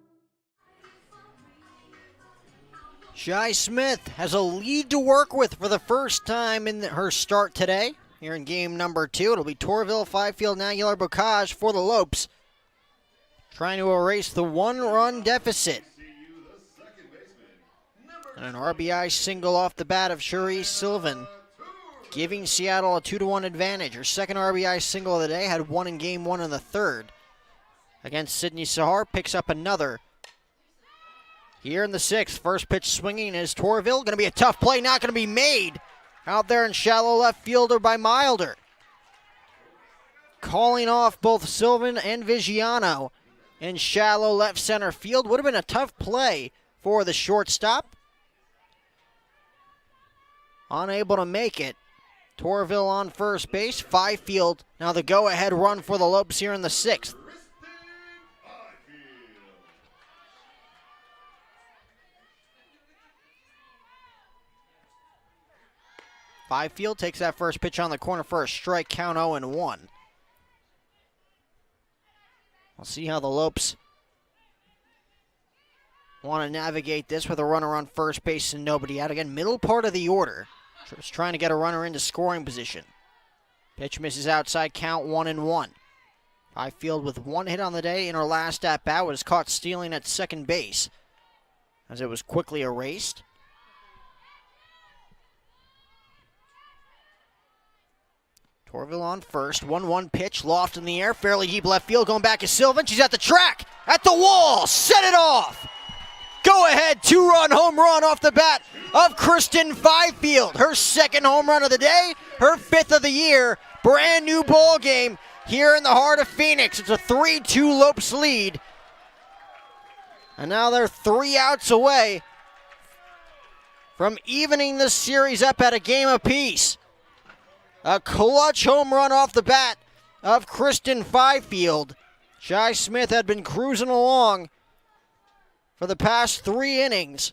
Shy Smith has a lead to work with for the first time in her start today. Here in game number 2, it'll be Torville, Fifield, and Aguilar-Bocage for the Lopes, trying to erase the one-run deficit. And an RBI single off the bat of Cherise Sylvan, giving Seattle a 2-1 advantage. Her second RBI single of the day, had one in game 1 in the third. Against Sydney Sahar, picks up another. Here in the 6th, first pitch swinging is Torville. Going to be a tough play, not going to be made. Out there in shallow left fielder by Milder. Calling off both Sylvan and Vigiano in shallow left center field. Would have been a tough play for the shortstop. Unable to make it. Torville on first base. Fifield now the go-ahead run for the Lopes here in the 6th. Fifield takes that first pitch on the corner for a strike, count 0-1. We'll see how the Lopes want to navigate this with a runner on first base and nobody out. Again, middle part of the order. Just trying to get a runner into scoring position. Pitch misses outside, count 1-1. Fifield with one hit on the day in her last at-bat was caught stealing at second base as it was quickly erased. Torville on first, 1-1 pitch, loft in the air, fairly deep left field, going back to Sylvan. She's at the track, at the wall, set it off. Go ahead, 2-run home run off the bat of Kristen Fifield. Her second home run of the day, her 5th of the year. Brand new ball game here in the heart of Phoenix. It's a 3-2 Lopes lead. And now they're 3 outs away from evening this series up at a game apiece. A clutch home run off the bat of Kristen Fifield. Shy Smith had been cruising along for the past 3 innings.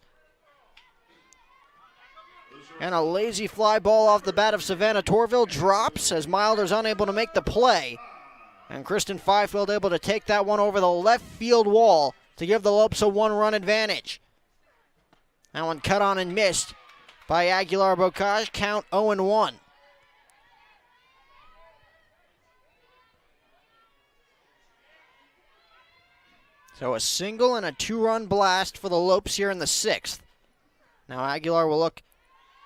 And a lazy fly ball off the bat of Savannah Torville drops as Milder's unable to make the play. And Kristen Fifield able to take that one over the left field wall to give the Lopes a 1-run advantage. That one cut on and missed by Aguilar-Bocage, count 0-1. So a single and a 2-run blast for the Lopes here in the 6th. Now Aguilar will look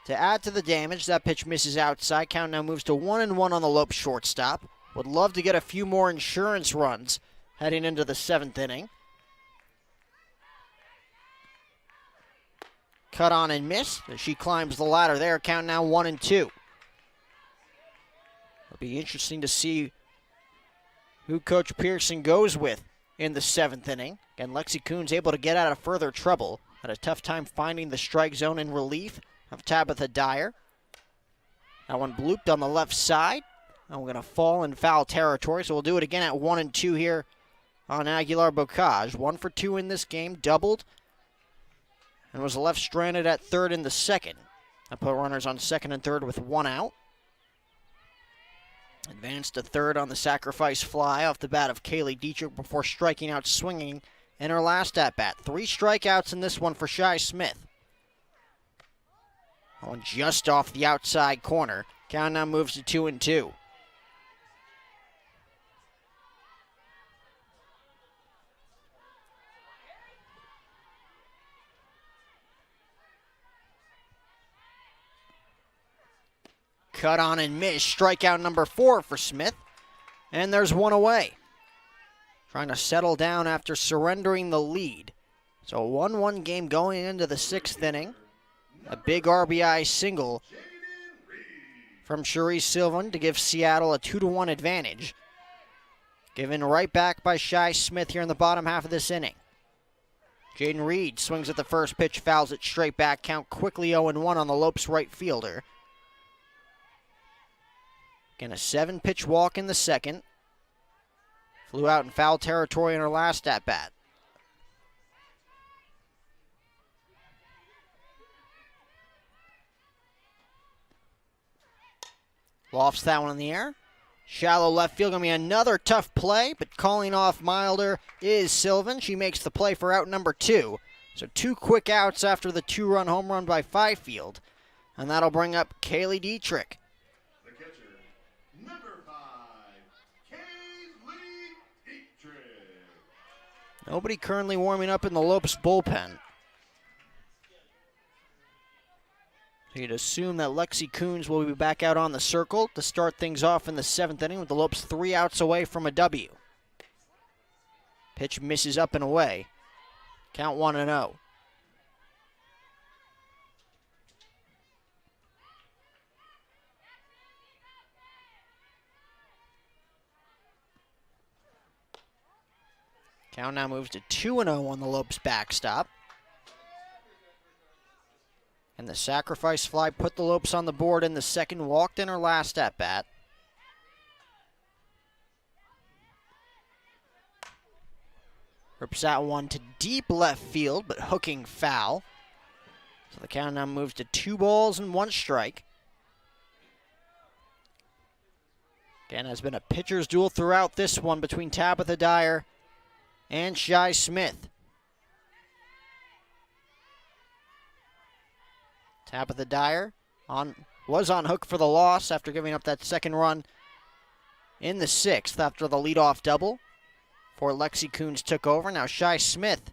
to add to the damage. That pitch misses outside. Count now moves to 1-1 on the Lopes shortstop. Would love to get a few more insurance runs heading into the 7th inning. Cut on and miss as she climbs the ladder there. Count now 1-2. It'll be interesting to see who Coach Pearson goes with in the 7th inning. Again, Lexi Coons able to get out of further trouble. Had a tough time finding the strike zone in relief of Tabitha Dyer. That one blooped on the left side. And we're going to fall in foul territory, so we'll do it again at 1-2 here on Aguilar-Bocage. 1 for 2 in this game, doubled, and was left stranded at third in the 2nd. I put runners on 2nd and 3rd with 1 out. Advanced to 3rd on the sacrifice fly off the bat of Kaylee Dietrich before striking out swinging in her last at-bat. 3 strikeouts in this one for Shy Smith. That one just off the outside corner. Count now moves to 2-2. Cut on and miss. Strikeout number 4 for Smith. And there's 1 away. Trying to settle down after surrendering the lead. So a 1-1 game going into the 6th inning. A big RBI single from Cherise Sylvan to give Seattle a 2-1 advantage. Given right back by Shy Smith here in the bottom half of this inning. Jaden Reed swings at the first pitch, fouls it straight back. Count quickly 0-1 on the Lopes right fielder. Again, a 7-pitch walk in the second. Flew out in foul territory in her last at-bat. Lofts that one in the air. Shallow left field, going to be another tough play, but calling off milder is Sylvan. She makes the play for out number 2. So 2 quick outs after the 2-run home run by Fifield. And that'll bring up Kaylee Dietrich. The catcher, number 5, Kaylee Dietrich. Nobody currently warming up in the Lopes bullpen. So you'd assume that Lexi Coons will be back out on the circle to start things off in the 7th inning with the Lopes 3 outs away from a W. Pitch misses up and away. Count 1-0. Count now moves to 2-0 on the Lopes backstop. And the sacrifice fly put the Lopes on the board in the second, walked in her last at-bat. Rips that one to deep left field, but hooking foul. So the count now moves to 2 balls and 1 strike. Again, has been a pitcher's duel throughout this one between Tabitha Dyer and Shy Smith. Tabitha Dyer was on hook for the loss after giving up that second run in the 6th after the leadoff double before Lexi Coons took over. Now Shy Smith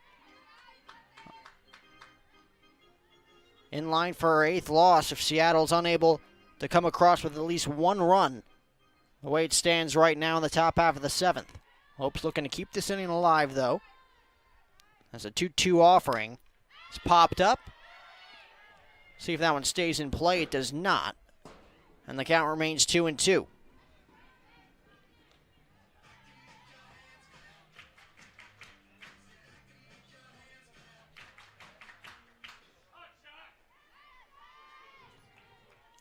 in line for her 8th loss if Seattle's unable to come across with at least 1 run. The way it stands right now in the top half of the 7th. Hope's looking to keep this inning alive, though. As a 2-2 offering. It's popped up. See if that one stays in play. It does not. And the count remains 2-2.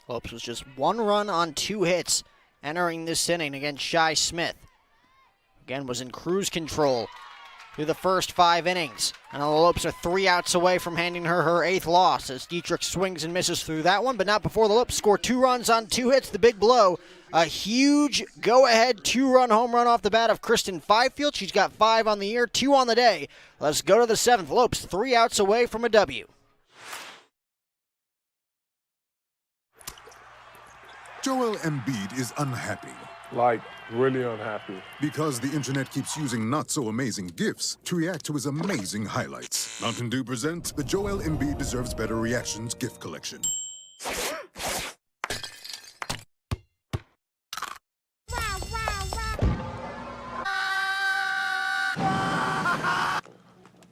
Lopes was just 1 run on 2 hits entering this inning against Shy Smith. Again, was in cruise control through the first 5 innings. And the Lopes are 3 outs away from handing her her 8th loss as Dietrich swings and misses through that one, but not before the Lopes score 2 runs on 2 hits. The big blow, a huge go-ahead 2-run home run off the bat of Kristen Fifield. She's got 5 on the year, 2 on the day. Let's go to the 7th. Lopes 3 outs away from a W. Joel Embiid is unhappy. Like, really unhappy. Because the internet keeps using not-so-amazing GIFs to react to his amazing highlights. Mountain Dew presents the Joel Embiid Deserves Better Reactions gift collection.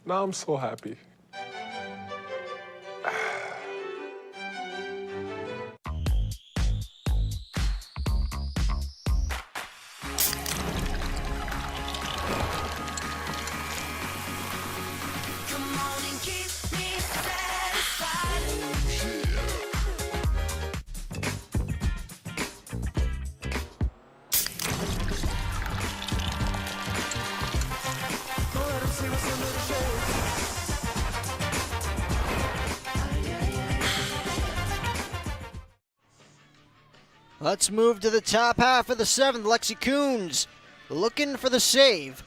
Now I'm so happy. Let's move to the top half of the 7th. Lexi Coons looking for the save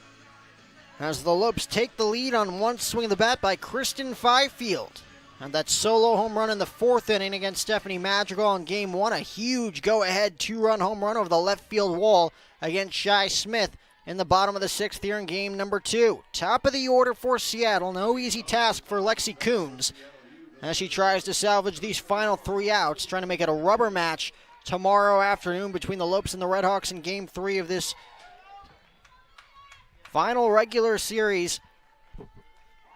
as the Lopes take the lead on one swing of the bat by Kristen Fifield. And that solo home run in the 4th inning against Stephanie Madrigal in Game 1. A huge go-ahead 2-run home run over the left field wall against Shy Smith in the bottom of the 6th here in Game number 2. Top of the order for Seattle. No easy task for Lexi Coons as she tries to salvage these final 3 outs, trying to make it a rubber match tomorrow afternoon between the Lopes and the Redhawks in Game 3 of this final regular series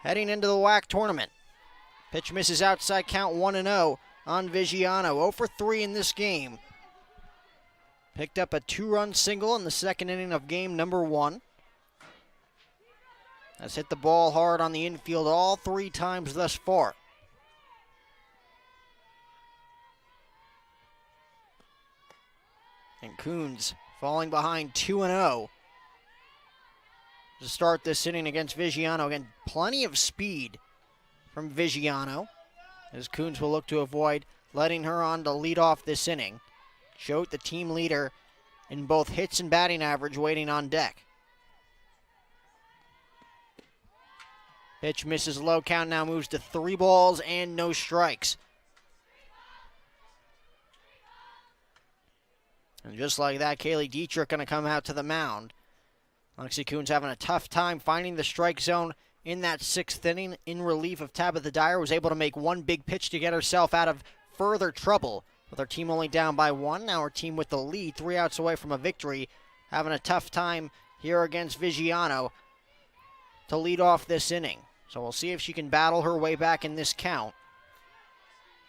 heading into the WAC tournament. Pitch misses outside, count 1-0 on Vigiano. 0 for 3 in this game Picked up a 2-run single in the second inning of game number 1. Has hit the ball hard on the infield all 3 times thus far. And Coons falling behind 2-0 to start this inning against Vigiano. Again, plenty of speed from Vigiano, as Coons will look to avoid letting her on to lead off this inning. Choate, the team leader in both hits and batting average, waiting on deck. Pitch misses low, count now moves to 3 balls and no strikes. And just like that, Kaylee Dietrich going to come out to the mound. Lexi Coons having a tough time finding the strike zone in that 6th inning. In relief of Tabitha Dyer, was able to make one big pitch to get herself out of further trouble. With her team only down by 1, now her team with the lead, 3 outs away from a victory. Having a tough time here against Vigiano to lead off this inning. So we'll see if she can battle her way back in this count,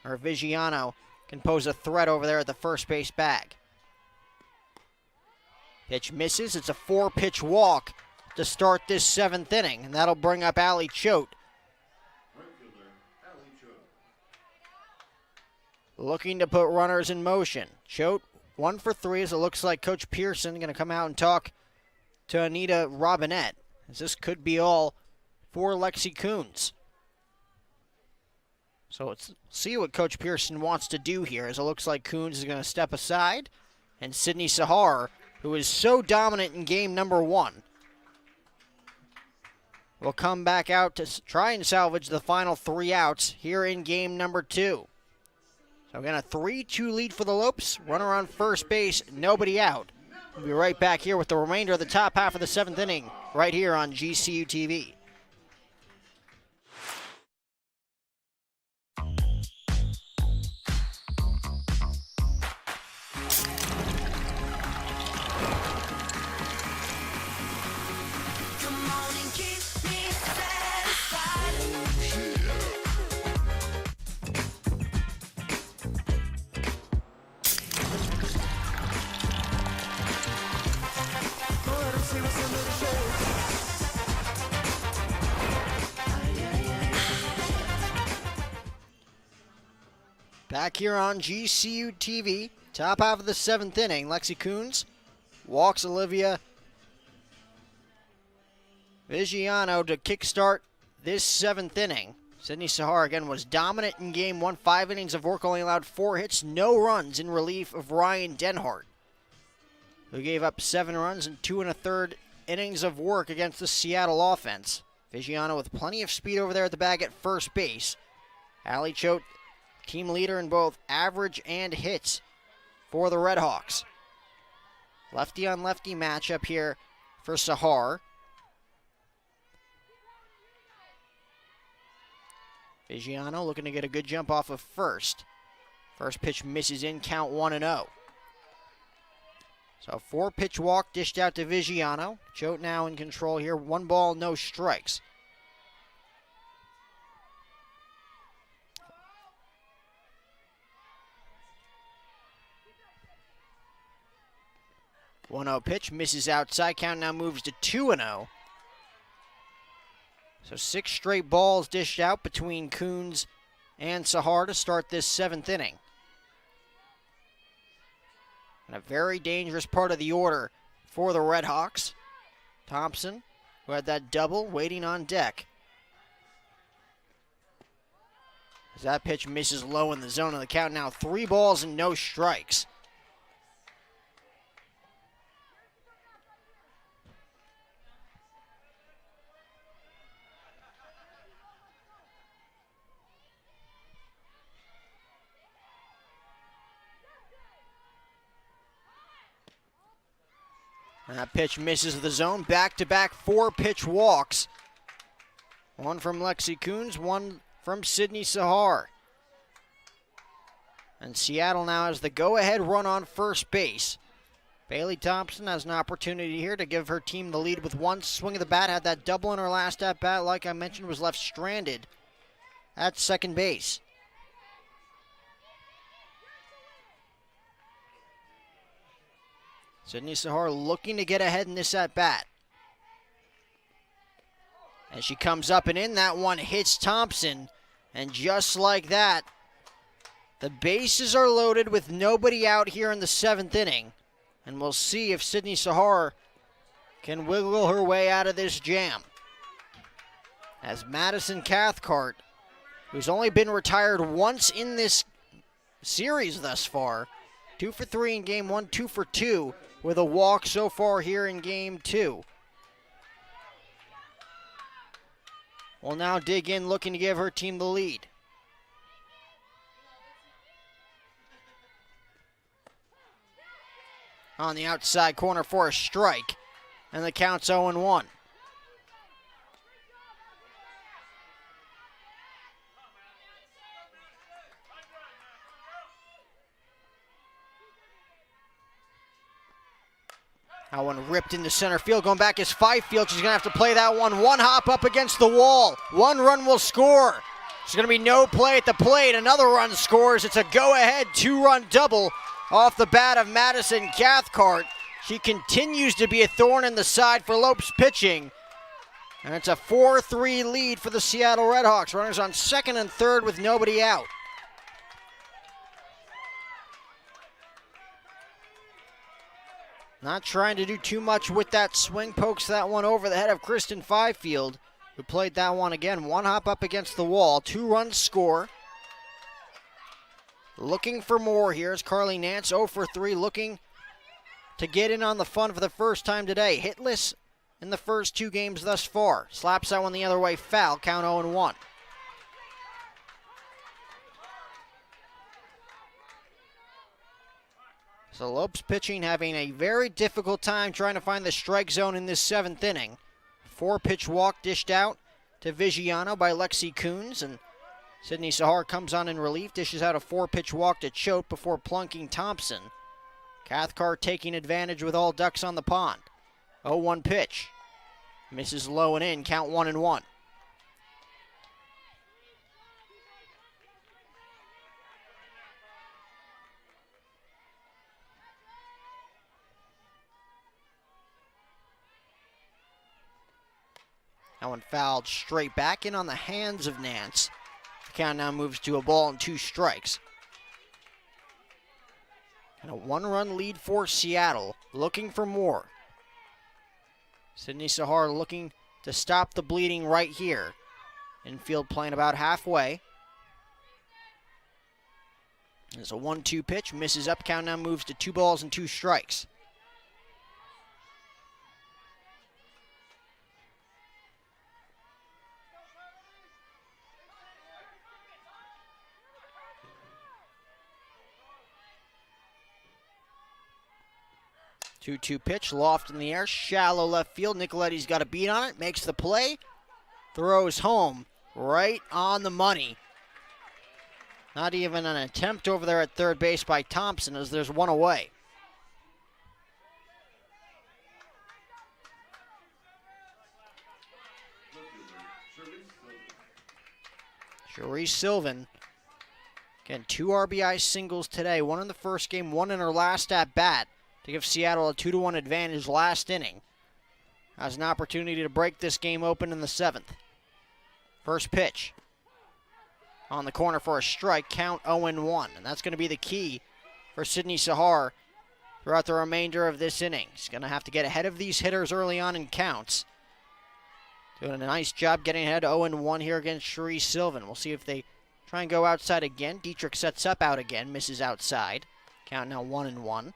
or Vigiano can pose a threat over there at the first base bag. Pitch misses. It's a 4-pitch walk to start this 7th inning, and that'll bring up Allie Choate. Looking to put runners in motion. Choate 1 for 3, as it looks like Coach Pearson going to come out and talk to Anita Robinette, as this could be all for Lexi Coons. So let's see what Coach Pearson wants to do here, as it looks like Coons is going to step aside, and Sydney Sahar, who is so dominant in game number 1, will come back out to try and salvage the final 3 outs here in game number 2. So again, a 3-2 lead for the Lopes. Runner on first base, nobody out. We'll be right back here with the remainder of the top half of the 7th inning, right here on GCU TV. Back here on GCU TV, top half of the 7th inning. Lexi Coons walks Olivia Vigiano to kickstart this 7th inning. Sydney Sahar again was dominant in game 1. 5 innings of work, only allowed 4 hits, no runs, in relief of Ryan Denhart, who gave up 7 runs in 2 1/3 innings of work against the Seattle offense. Vigiano with plenty of speed over there at the bag at first base. Allie Choate, team leader in both average and hits for the Redhawks. Lefty on lefty matchup here for Sahar. Vigiano looking to get a good jump off of first. First pitch misses in, count 1-0. So 4-pitch walk dished out to Vigiano. Choate now in control here. 1 ball, no strikes. One-0 pitch misses outside. Count now moves to 2-0. So 6 straight balls dished out between Coons and Sahar to start this 7th inning. And a very dangerous part of the order for the Redhawks. Thompson, who had that double, waiting on deck. As that pitch misses low in the zone of the count, now 3 balls and no strikes. And that pitch misses the zone. Back-to-back 4-pitch walks. One from Lexi Coons, one from Sydney Sahar. And Seattle now has the go-ahead run on first base. Bailey Thompson has an opportunity here to give her team the lead with 1 swing of the bat. Had that double in her last at-bat, like I mentioned, was left stranded at second base. Sydney Sahar looking to get ahead in this at-bat. As she comes up and in, that one hits Thompson. And just like that, the bases are loaded with nobody out here in the 7th inning. And we'll see if Sydney Sahar can wiggle her way out of this jam. As Madison Cathcart, who's only been retired once in this series thus far, 2 for 3 in game 1, 2 for 2 with a walk so far here in game 2. Will now dig in, looking to give her team the lead. On the outside corner for a strike, and the count's 0-1. That one ripped into center field. Going back is Fifield. She's going to have to play that one. One hop up against the wall. One run will score. There's going to be no play at the plate. Another run scores. It's a go-ahead 2-run double off the bat of Madison Cathcart. She continues to be a thorn in the side for Lopes pitching. And it's a 4-3 lead for the Seattle Redhawks. Runners on second and third with nobody out. Not trying to do too much with that swing. Pokes that one over the head of Kristen Fifield, who played that one again. One hop up against the wall. 2-run score. Looking for more here is Carly Nance. 0 for 3, looking to get in on the fun for the first time today. Hitless in the first 2 games thus far. Slaps that one the other way, foul. Count 0-1. So Lopes pitching having a very difficult time trying to find the strike zone in this 7th inning. 4-pitch walk dished out to Vigiano by Lexi Coons, and Sydney Sahar comes on in relief, dishes out a 4-pitch walk to Choate before plunking Thompson. Cathcart taking advantage with all ducks on the pond. 0-1 pitch. Misses low and in, count 1-1. That one fouled straight back in on the hands of Nance. The count now moves to a ball and 2 strikes. And a 1-run lead for Seattle, looking for more. Sydney Sahar looking to stop the bleeding right here. Infield playing about halfway. There's a 1-2 pitch, misses up, count now moves to 2 balls and 2 strikes. Two-two pitch, loft in the air, shallow left field. Nicoletti's got a beat on it, makes the play, throws home, right on the money. Not even an attempt over there at third base by Thompson as there's one away. Cherise Sylvan, again, 2 RBI singles today, one in the first game, one in her last at bat, to give Seattle a 2-1 advantage last inning. Has an opportunity to break this game open in the 7th. First pitch. On the corner for a strike, count 0-1. And that's going to be the key for Sydney Sahar throughout the remainder of this inning. She's going to have to get ahead of these hitters early on in counts. Doing a nice job getting ahead 0-1 here against Cherise Sylvan. We'll see if they try and go outside again. Dietrich sets up out again, misses outside. Count now 1-1.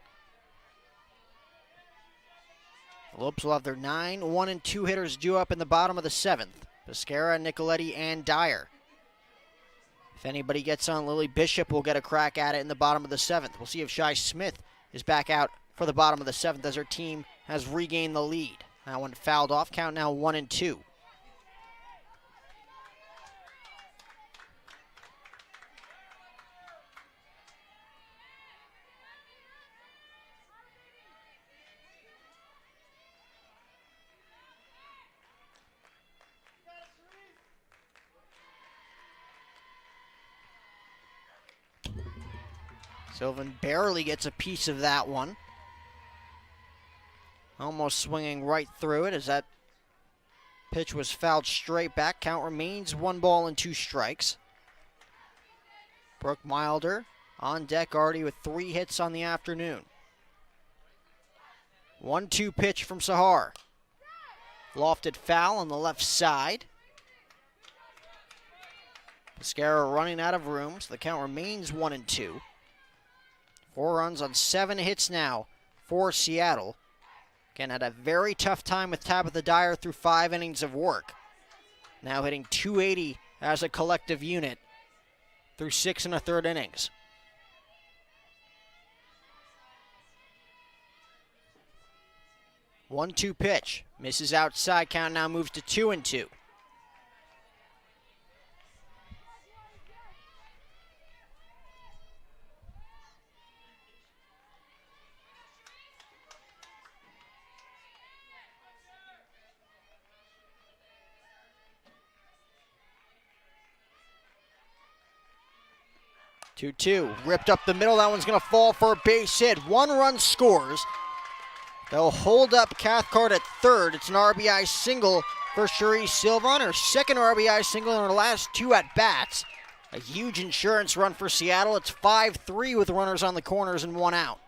The Lopes will have their 9, 1, and 2 hitters due up in the bottom of the 7th. Pescara, Nicoletti, and Dyer. If anybody gets on, Lily Bishop will get a crack at it in the bottom of the 7th. We'll see if Shai Smith is back out for the bottom of the 7th as her team has regained the lead. That one fouled off. Count now 1-2. Sylvan barely gets a piece of that one. Almost swinging right through it as that pitch was fouled straight back. Count remains 1 ball and 2 strikes. Brooke Milder on deck already with 3 hits on the afternoon. 1-2 pitch from Sahar. Lofted foul on the left side. Pescara running out of room, so the count remains 1-2. 4 runs on 7 hits now for Seattle. Again, had a very tough time with Tabitha Dyer through 5 innings of work. Now hitting .280 as a collective unit through 6 1/3 innings. One-two pitch. Misses outside. Count now moves to 2-2. Two-two. Ripped up the middle. That one's going to fall for a base hit. 1 run scores. They'll hold up Cathcart at third. It's an RBI single for Cherie Silva, her second RBI single in her last 2 at-bats. A huge insurance run for Seattle. It's 5-3 with runners on the corners and 1 out.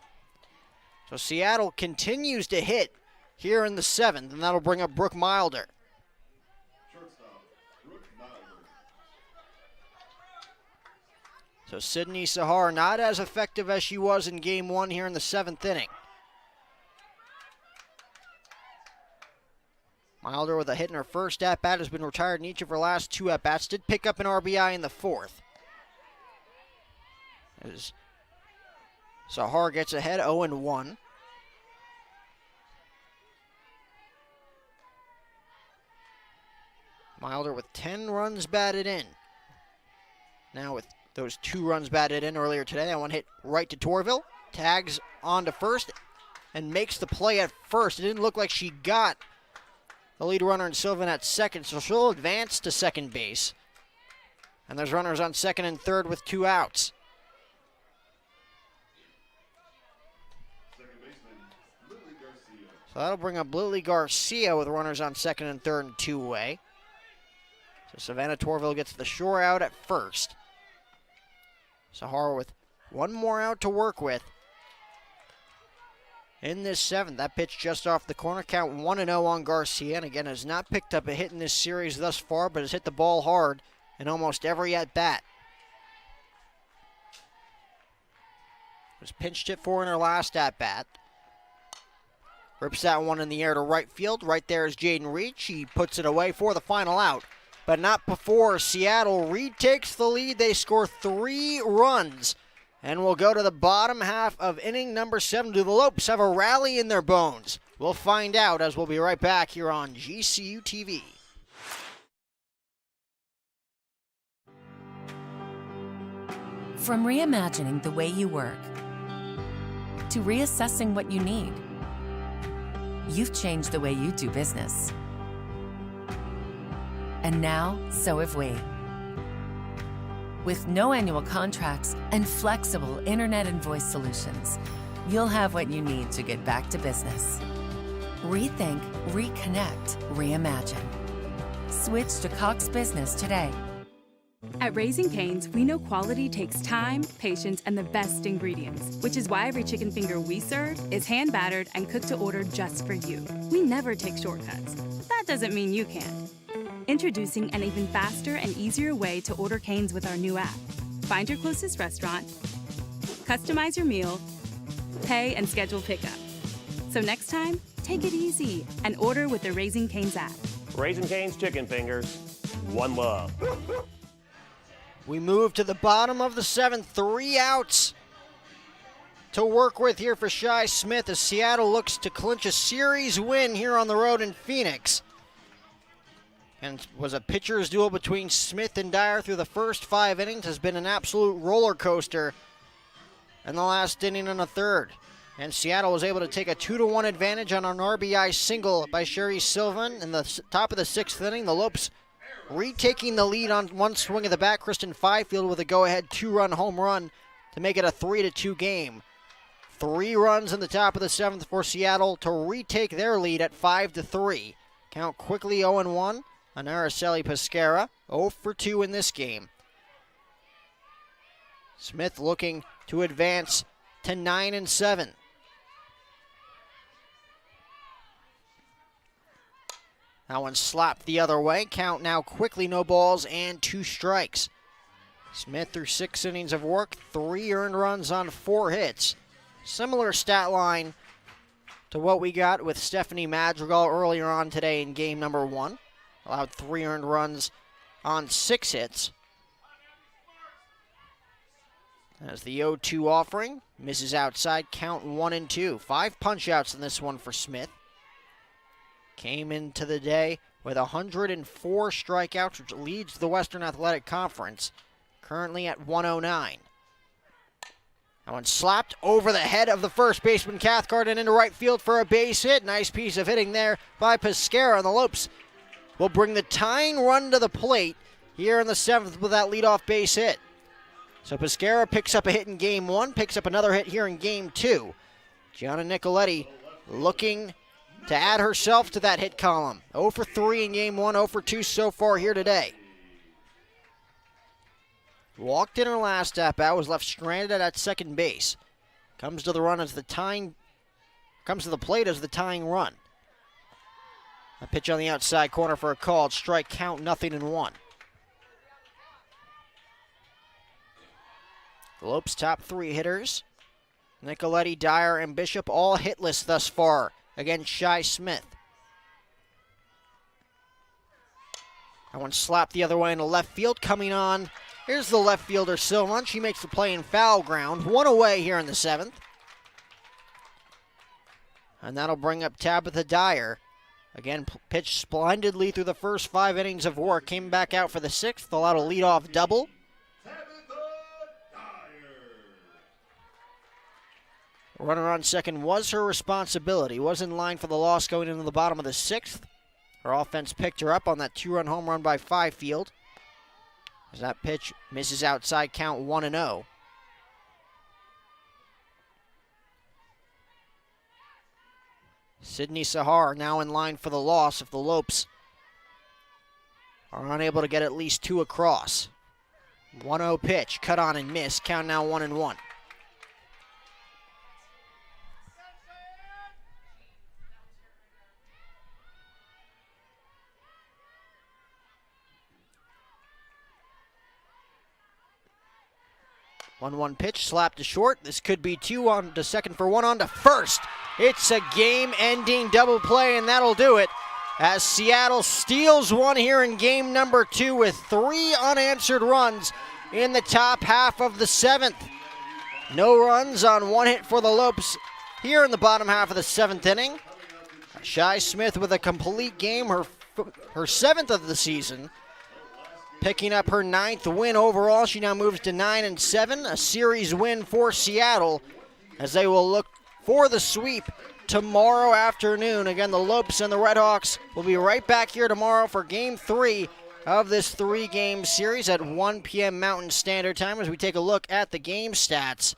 So Seattle continues to hit here in the 7th, and that'll bring up Brooke Milder. So Sydney Sahar not as effective as she was in game 1 here in the 7th inning. Milder with a hit in her first at-bat, has been retired in each of her last 2 at-bats. Did pick up an RBI in the 4th. As Sahar gets ahead 0-1. Milder with 10 runs batted in. Now with those 2 runs batted in earlier today, that one hit right to Torville. Tags on to first and makes the play at first. It didn't look like she got the lead runner in Sylvan at second, so she'll advance to second base. And there's runners on second and third with 2 outs. So that'll bring up Lily Garcia with runners on second and third and 2 away. So Savannah Torville gets the shore out at first. Sahara with 1 more out to work with in this 7th. That pitch just off the corner. Count 1-0 on Garcia. And again, has not picked up a hit in this series thus far, but has hit the ball hard in almost every at-bat. Was pinched hit for in her last at-bat. Rips that one in the air to right field. Right there is Jaden Reed. She puts it away for the final out. But not before Seattle retakes the lead. They score 3 runs and will go to the bottom half of inning number 7. Do the Lopes have a rally in their bones? We'll find out as we'll be right back here on GCU TV. From reimagining the way you work to reassessing what you need, you've changed the way you do business. And now, so have we. With no annual contracts and flexible internet and voice solutions, you'll have what you need to get back to business. Rethink, reconnect, reimagine. Switch to Cox Business today. At Raising Cane's, we know quality takes time, patience, and the best ingredients, which is why every chicken finger we serve is hand-battered and cooked to order just for you. We never take shortcuts, but that doesn't mean you can't. Introducing an even faster and easier way to order Cane's with our new app. Find your closest restaurant, customize your meal, pay, and schedule pickup. So next time, take it easy and order with the Raising Cane's app. Raising Cane's chicken fingers, one love. We move to the bottom of the 7th. 3 outs to work with here for Shai Smith as Seattle looks to clinch a series win here on the road in Phoenix. And it was a pitcher's duel between Smith and Dyer through the first 5 innings. Has been an absolute roller coaster in the last inning and a third. And Seattle was able to take a 2-1 advantage on an RBI single by Sherry Sylvan in the top of the 6th inning. The Lopes retaking the lead on one swing of the bat. Kristen Fifield with a go-ahead 2-run home run to make it a 3-2 game 3 runs in the top of the 7th for Seattle to retake their lead at 5-3. Count quickly 0-1 on Araceli Pescara, 0 for 2 in this game. Smith looking to advance to 9-7. That one slapped the other way. Count now quickly, no balls and 2 strikes. Smith through 6 innings of work, 3 earned runs on 4 hits. Similar stat line to what we got with Stephanie Madrigal earlier on today in game number 1. Allowed 3 earned runs on 6 hits. As the 0-2 offering, misses outside, count 1-2. 5 punch-outs in this one for Smith. Came into the day with 104 strikeouts, which leads the Western Athletic Conference, currently at 109. That one slapped over the head of the first baseman Cathcart and into right field for a base hit. Nice piece of hitting there by Pescara, and the Lopes will bring the tying run to the plate here in the 7th with that leadoff base hit. So Pescara picks up a hit in game 1, picks up another hit here in game 2. Gianna Nicoletti looking to add herself to that hit column. 0 for 3 in game 1, 0 for 2 so far here today. Walked in her last at-bat, was left stranded at second base. Comes to the plate as the tying run. A pitch on the outside corner for a called strike, count 0-1. The Lopes' top 3 hitters, Nicoletti, Dyer, and Bishop, all hitless thus far against Shy Smith. That one slapped the other way into left field. Coming on, here's the left fielder Silvan. She makes the play in foul ground. 1 away here in the 7th. And that'll bring up Tabitha Dyer. Again, pitched splendidly through the first 5 innings of work. Came back out for the 6th, allowed a leadoff double. Runner on second was her responsibility. Was in line for the loss going into the bottom of the 6th. Her offense picked her up on that 2-run home run by Fifield. As that pitch misses outside, count 1-0. Sydney Sahar now in line for the loss if the Lopes are unable to get at least 2 across. 1-0 pitch, cut on and miss, count now 1-1. One pitch, slapped to short. This could be 2 on to second for 1 on to first. It's a game-ending double play, and that'll do it as Seattle steals one here in game number 2 with 3 unanswered runs in the top half of the 7th. No runs on 1 hit for the Lopes here in the bottom half of the 7th inning. Shy Smith with a complete game, her 7th of the season. Picking up her 9th win overall. She now moves to 9-7, a series win for Seattle as they will look for the sweep tomorrow afternoon. Again, the Lopes and the Redhawks will be right back here tomorrow for game 3 of this 3-game series at 1 p.m. Mountain Standard Time as we take a look at the game stats.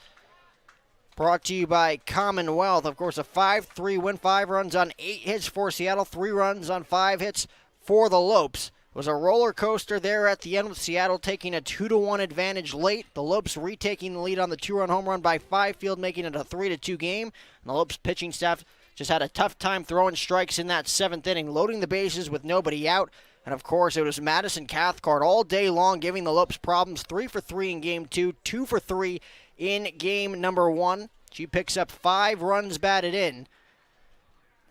Brought to you by Commonwealth. Of course, a 5-3 win, 5 runs on 8 hits for Seattle, 3 runs on 5 hits for the Lopes. It was a roller coaster there at the end with Seattle taking a 2-1 advantage late. The Lopes retaking the lead on the 2-run home run by Fifield, making it a 3-2 game. And the Lopes pitching staff just had a tough time throwing strikes in that 7th inning, loading the bases with nobody out. And of course, it was Madison Cathcart all day long giving the Lopes problems. 3 for 3 in game 2, 2 for 3 in game number 1. She picks up 5 runs batted in.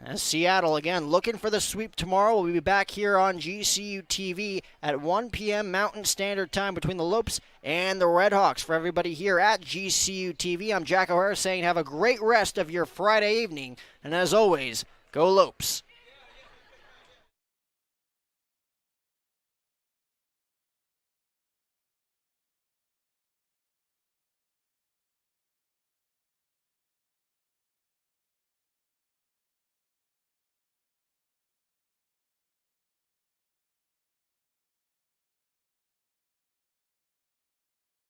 As Seattle, again, looking for the sweep tomorrow. We'll be back here on GCU TV at 1 p.m. Mountain Standard Time between the Lopes and the Redhawks. For everybody here at GCU TV, I'm Jack O'Hara saying have a great rest of your Friday evening. And as always, go Lopes.